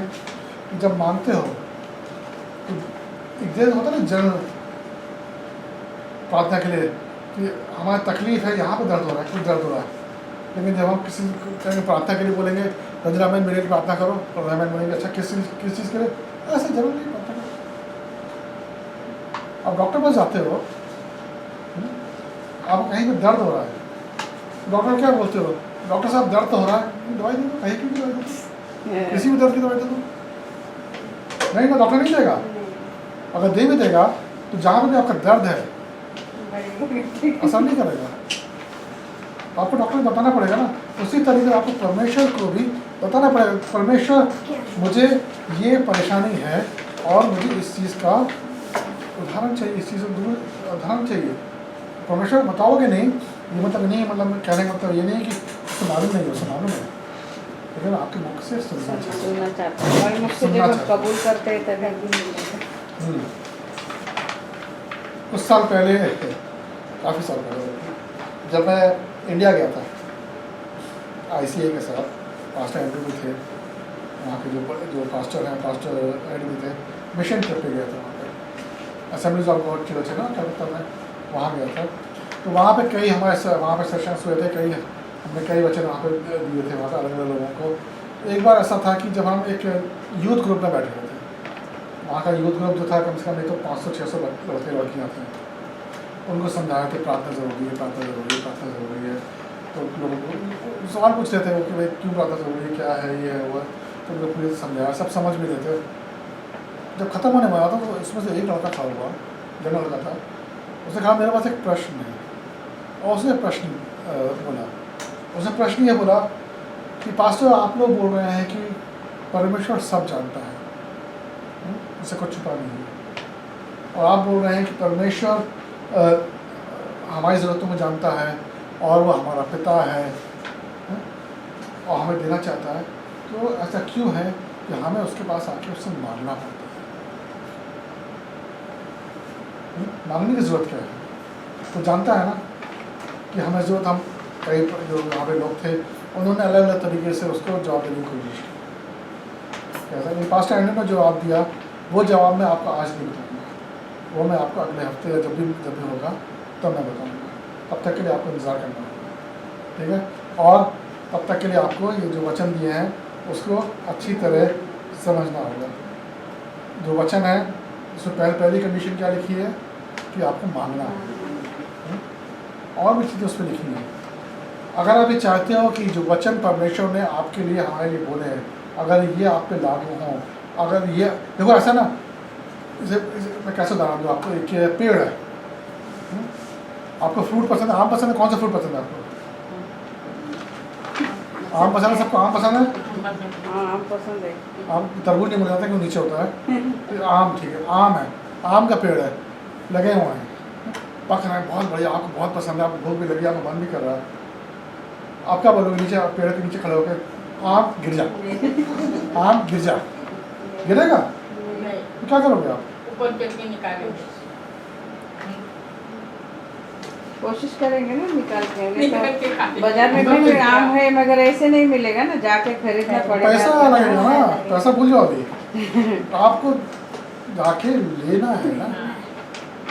कि जब मांगते हो तो एक दिन होता है ना जनरल प्रार्थना के लिए कि हमारी तकलीफ है, यहाँ पे दर्द हो रहा है, कुछ दर्द हो रहा है, लेकिन जब हम किसी प्रार्थना के लिए बोलेंगे रंजना बहन मेरे लिए प्रार्थना करो, और रंजना बहन बोलेंगे अच्छा किस चीज़ के लिए, ऐसे जरूर नहीं प्रार्थना करो। अब डॉक्टर पास जाते हो, आप कहीं पे दर्द हो रहा है, डॉक्टर क्या बोलते हो? डॉक्टर साहब दर्द तो हो रहा है, दवाई दे दो, कहीं की दवाई दे दो, किसी भी दर्द की दवाई दे दो। नहीं ना, डॉक्टर नहीं देगा, अगर दे भी देगा तो जहाँ पर भी आपका दर्द है असर नहीं करेगा, आपको डॉक्टर को बताना पड़ेगा ना। उसी तरीके आपको परमेश्वर को भी बताना पड़ेगा परमेश्वर मुझे ये परेशानी है और मुझे इस चीज़ का उदाहरण चाहिए, इस चीज़ का उदाहरण चाहिए। परमेश्वर बताओगे नहीं, ये मतलब नहीं, मतलब कहने का मतलब ये नहीं कि उसको मालूम नहीं है, उसको मालूम है, लेकिन आपके मुख से सुनना चाहिए। सुनना चाहते हैं और मुझसे सुनना जब चाहते हैं। कबूल करते हैं तभी कुछ साल पहले, काफ़ी साल पहले, जब मैं इंडिया गया था ICA के साथ, पास्टर एंड्रू भी थे वहाँ के, जो पास्टर हैं, पास्टर एड भी थे, मिशन ट्रिप पे गया था वहाँ पे, असेंबलीज ऑफ गॉड चर्च है ना कलकत्ता में, वहाँ गया था। तो वहाँ पे कई हमारे वहाँ पे सेशंस हुए थे, कई हमने कई वचन वहाँ पे दिए थे वहाँ पे अलग अलग लोगों को। एक बार ऐसा था कि जब हम एक यूथ ग्रुप में बैठे हुए थे, वहाँ का यूथ ग्रुप जो था कम से कम नहीं तो 500-600 लड़के लड़कियाँ थे, उनको समझाया कि प्रार्थना ज़रूरी है, प्रार्थना ज़रूरी है, प्रार्थना ज़रूरी है। तो लोगों को सवाल पूछ रहे थे वो कि भाई क्यों प्रार्थना ज़रूरी है, क्या है, ये है वो है। तो उनको पूरी समझाया, सब समझ भी रहे थे। जब ख़त्म होने वाला था तो इसमें से एक लड़का था हुआ, जनरल लड़का था, उसने कहा मेरे पास एक प्रश्न है। और उसने प्रश्न बोला, उसने प्रश्न ये बोला कि पास्टर आप लोग बोल रहे हैं कि परमेश्वर सब जानता है, उसे कुछ छुपा नहीं है, और आप बोल रहे हैं कि परमेश्वर हमारी ज़रूरतों को जानता है और वो हमारा पिता है और हमें देना चाहता है, तो ऐसा क्यों है कि हमें उसके पास आके उससे मांगना पड़ता है? मांगने की ज़रूरत क्या है? तो जानता है ना कि हमें ज़रूरत, हम कई जो वहाँ पे लोग थे उन्होंने अलग अलग तरीके से उसको जवाब देने की कोशिश की। कैसा कि पास्टर एंड्रू ने जवाब दिया, वो जवाब मैं आपको आज नहीं बताऊँगा, वो मैं आपको अगले हफ्ते या जब भी होगा तब मैं बताऊँगा। तब तक के लिए आपको इंतज़ार करना होगा, ठीक है? और तब तक के लिए आपको ये जो वचन दिए हैं उसको अच्छी तरह समझना होगा। जो वचन है उसमें पहली कंडीशन क्या लिखी है कि आपको मांगना है, और भी चीज़ें उस पर लिखी हैं। अगर आप ये चाहते हो कि जो वचन परमेश्वर ने आपके लिए हमारे लिए बोले हैं अगर ये आप पे लागू हों, अगर ये देखो ऐसा ना, इसे मैं कैसे उदाहरण दूँ आपको, एक पेड़ है, आपको फ्रूट पसंद है, आम पसंद है, कौन सा फ्रूट पसंद है आपको? आम पसंद है सबको? आम पसंद है? हाँ आम पसंद है। आम तरबूज नहीं मिल जाता क्यों, नीचे होता है। तो आम ठीक है, आम है, आम का पेड़ है, लगे हुए हैं, पक रहे हैं, बहुत बढ़िया, आपको बहुत पसंद है, आपको भूख भी लगी, आपको मन भी कर रहा है। आप क्या बोलोगे नीचे, पेड़ के नीचे खड़े होकर आम गिर जा, आम गिर जा, गिरेगा? तो क्या करोगे आप? ऊपर करके निकालेंगे। कोशिश करेंगे ना निकाल के, निकाल नहीं के खाते तो बाजार में निकाल भी के। आम है मगर ऐसे नहीं मिलेगा ना, जाके खरीदना पड़ेगा। पैसा लगेगा ना, पैसा भूल जाओ अभी, आपको जाके लेना है ना।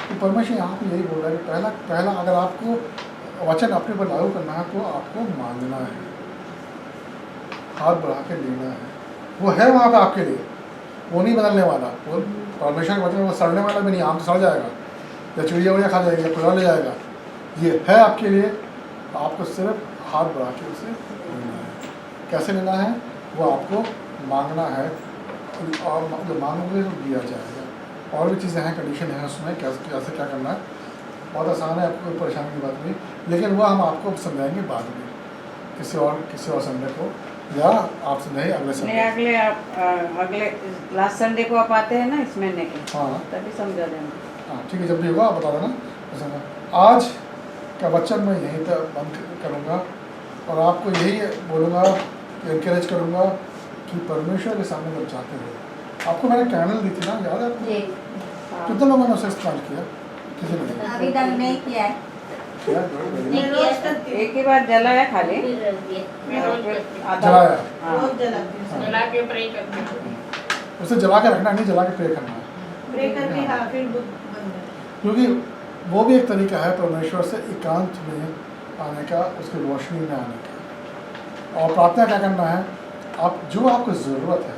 तो परमेश्वर यहाँ पे यही बोल रहा है कि पहला अगर आपको वचन अपने पर लागू करना है तो आपको मांगना है, हाथ बढ़ा के लेना है। वो है वहाँ पे आपके लिए, वो नहीं बदलने वाला। वो परमेश्वर के वचन वो सड़ने वाला भी नहीं, आम तो सड़ जाएगा या चिड़िया उड़िया खा जाएगी या कोई और ले जाएगा। ये है आपके लिए, आपको सिर्फ हाथ बढ़ा के उसे लेना है। कैसे लेना है? वो आपको मांगना है, और जो मांगोगे तो दिया जाएगा। और भी चीज़ें हैं, कंडीशन है उसमें, कैसे क्या करना है, बहुत आसान है, आपको कोई परेशानी की बात नहीं, लेकिन वो हम आपको समझाएंगे बाद में, किसी और संडे को, या आपसे नहीं अगले नहीं नहीं अगले अगले लास्ट संडे को आप आते हैं ना इस महीने के, हाँ तभी समझा देंगे। हाँ ठीक है, जब भी होगा आप बता देना। आज का वचन मैं यहीं पर बंद करूँगा और आपको यही बोलूँगा, इनकरेज करूँगा कि परमेश्वर के सामने जब जाते हो, आपको मैंने कैंडल दी थी ना, याद है आपको? कितने लोगों ने उसे इस्तेमाल किया? किसी ने नहीं अभी तक नहीं किया है। किया? नहीं किया है। एक ही बार जलाया खाली, फिर रख दिया। मैं रोज फिर करती हूँ। आधा जलाया, हाँ। रोज जलाती हूँ। जला के फ्राई करती हूँ। उसे जला के रखना नहीं, जला के प्रे करना है, प्रे करके हाँ फिर बुक बंद है। क्योंकि वो भी एक तरीका है परमेश्वर से एकांत में आने का, उसकी रोशनी में आने का। और प्रार्थना क्या करना है, आप जो आपको ज़रूरत है,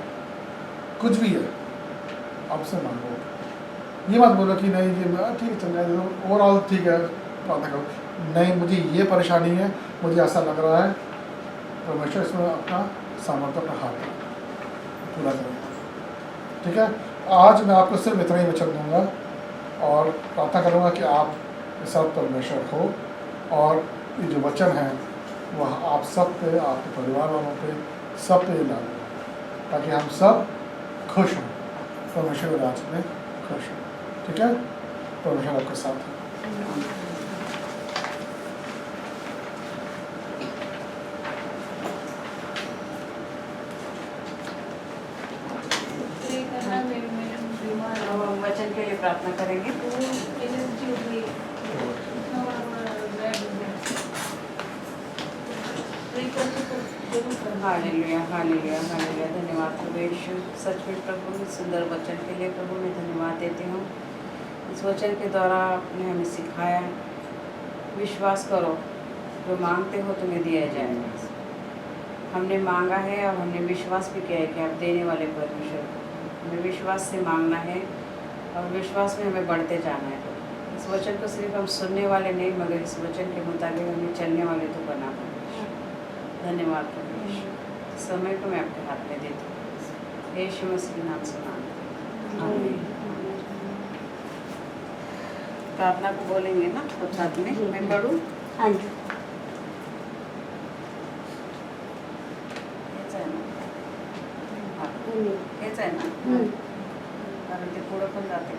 कुछ भी है, आप उससे मांगो। ये मत बोलो कि नहीं ये ठीक है चल जाए, ओवरऑल ठीक है प्रार्थना करो, नहीं मुझे ये परेशानी है, मुझे ऐसा लग रहा है, परमेश्वर इसमें अपना सामर्थ्य, अपना हाथ पूरा करेगा। ठीक है, आज मैं आपको सिर्फ इतना ही वचन दूँगा और प्रार्थना करूँगा कि आप के साथ परमेश्वर हो, और ये जो वचन है वह आप सब पे, आपके परिवार वालों पे सब पे ये लागू हो, ताकि हम सब खुश हों, परमेश्वर राज्य में खुश हों। ठीक है, परमेश्वर आपके साथ है। अब हम वचन के लिए प्रार्थना करेंगे। Hallelujah, hallelujah, hallelujah. धन्यवाद प्रभु यीशु, सच में प्रभु इस सुंदर वचन के लिए प्रभु मैं धन्यवाद देती हूँ। इस वचन के द्वारा आपने हमें सिखाया, विश्वास करो, जो मांगते हो तुम्हें दिया जाएगा। हमने मांगा है और हमने विश्वास भी किया है कि आप देने वाले परमेश्वर। हमें विश्वास से मांगना है और विश्वास में हमें बढ़ते जाना है। इस वचन को सिर्फ हम सुनने वाले नहीं, मगर इस वचन के मुताबिक हमें चलने वाले तो बना पड़ेगा। धन्यवाद प्रभु यीशु। समय को मैं आपके हाथ में देती हूँ, यीशु मसीह के नाम से मांगती हूँ, आमीन। प्रार्थना को बोलेंगे ना सब साथ में, मैं पढ़ूँ? हाँ जी। हेच आहे ना, कारण ते पुढं पण जाते।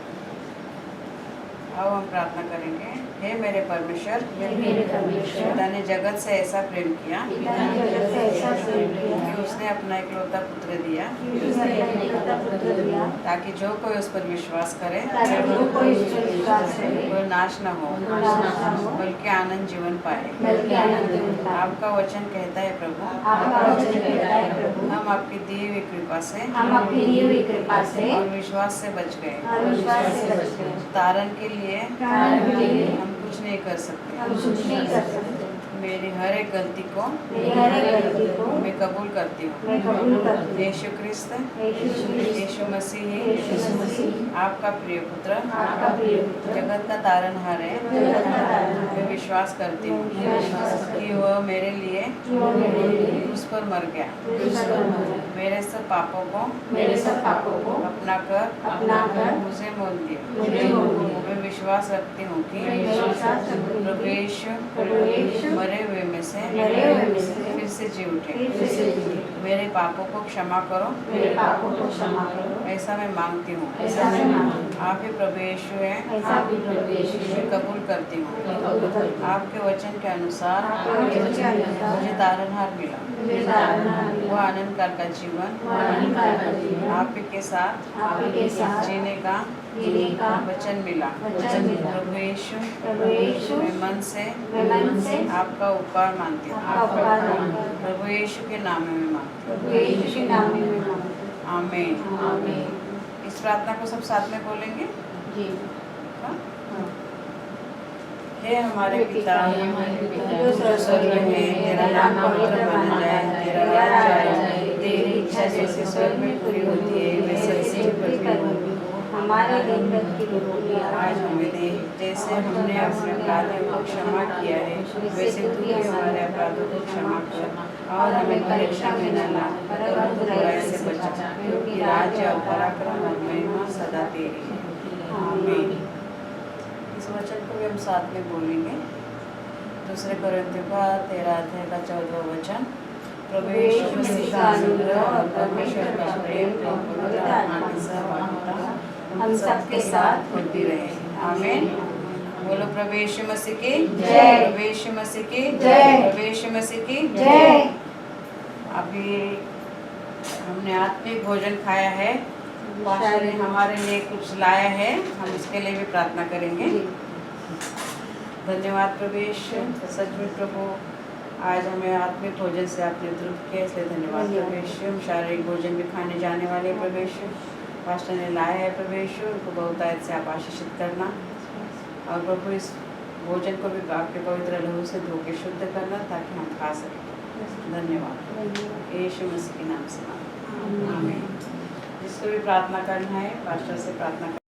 आओ हम प्रार्थना करेंगे। हे मेरे परमेश्वर, पिता ने जगत से ऐसा प्रेम किया कि उसने अपना इकलौता पुत्र दिया, ताकि जो कोई उस पर विश्वास करे वो नाश न हो, बल्कि आनंद जीवन पाए। आपका वचन कहता है प्रभु, हम आपकी दी हुई कृपा से और विश्वास से बच गए। तारण के लिए हम कुछ नहीं कर सकते। मेरी हर एक गलती को मैं कबूल करती हूँ। यीशु क्रिस्त, यीशु मसीह आपका प्रिय पुत्र, जगत का तारनहार है। मैं विश्वास करती हूँ कि वह मेरे लिए उस पर मर गया, मेरे सब पापों को अपना कर मुझे मोल दिया। मैं विश्वास रखती हूँ कि प्रभु यीशु मरे हुए में से फिर से जी उठे। मेरे पापों को क्षमा करो, ऐसा मैं मांगती हूँ। आप ही प्रभु यीशु है, मैं कबूल करती हूँ। आपके वचन के अनुसार मुझे तारनहार मिला, वो आनंद काल का जीवन आप ही के साथ जीने का वचन मिला। प्रभु यीशु, मैं मन से आपका उपकार मानती हूँ। प्रभु यीशु के नाम में मैं मांगती हूँ, आमीन। इस प्रार्थना को सब साथ में बोलेंगे। हाँ? हे हमारे पिता जो स्वर्ग में है, तेरा नाम पवित्र माना जाए, तेरा राज्य आए, तेरी इच्छा जैसे स्वर्ग में पूरी होती है वैसे पृथ्वी में। हमारे दिन की रोटी आज हमें दे, जैसे हमने अपने अपराधियों को क्षमा किया है, वैसे तू भी हमारे अपराधों को क्षमा कर और हमें परीक्षा में न ला, परंतु बुराई से बचा, क्योंकि राज्य और पराक्रम और महिमा सदा तेरी है, आमीन। इस वचन को भी हम साथ में बोलेंगे। दूसरे कोरिन्थियों का 13 अध्याय का 14वां वचन। प्रभु यीशु मसीह का अनुग्रह और परमेश्वर का प्रेम और पवित्र आत्मा की सहभागिता हम सबके साथ होती रहे, आमीन। बोलो प्रभु यीशु मसीह की जय, प्रभु यीशु मसीह की जय, प्रभु यीशु मसीह की जय। अभी हमने आत्मिक भोजन खाया है, पास्टर ने हमारे लिए कुछ लाया है, हम उसके लिए भी प्रार्थना करेंगे। धन्यवाद प्रभु यीशु, सच में प्रभु आज हमें आत्मिक भोजन से आपने तृप्त किया, इसलिए धन्यवाद प्रभु यीशु। हम शारीरिक भोजन भी खाने जाने वाले प्रभु यीशु, पास्टर ने लाया है प्रभु यीशु, उनको बहुतायत से आप आशीषित करना और प्रभु इस भोजन को भी आपके पवित्र लहू से धो के शुद्ध करना, ताकि हम खा सकें। धन्यवाद यीशु मसीह के नाम से, आमीन। जिसको भी प्रार्थना करना है पास्टर से प्रार्थना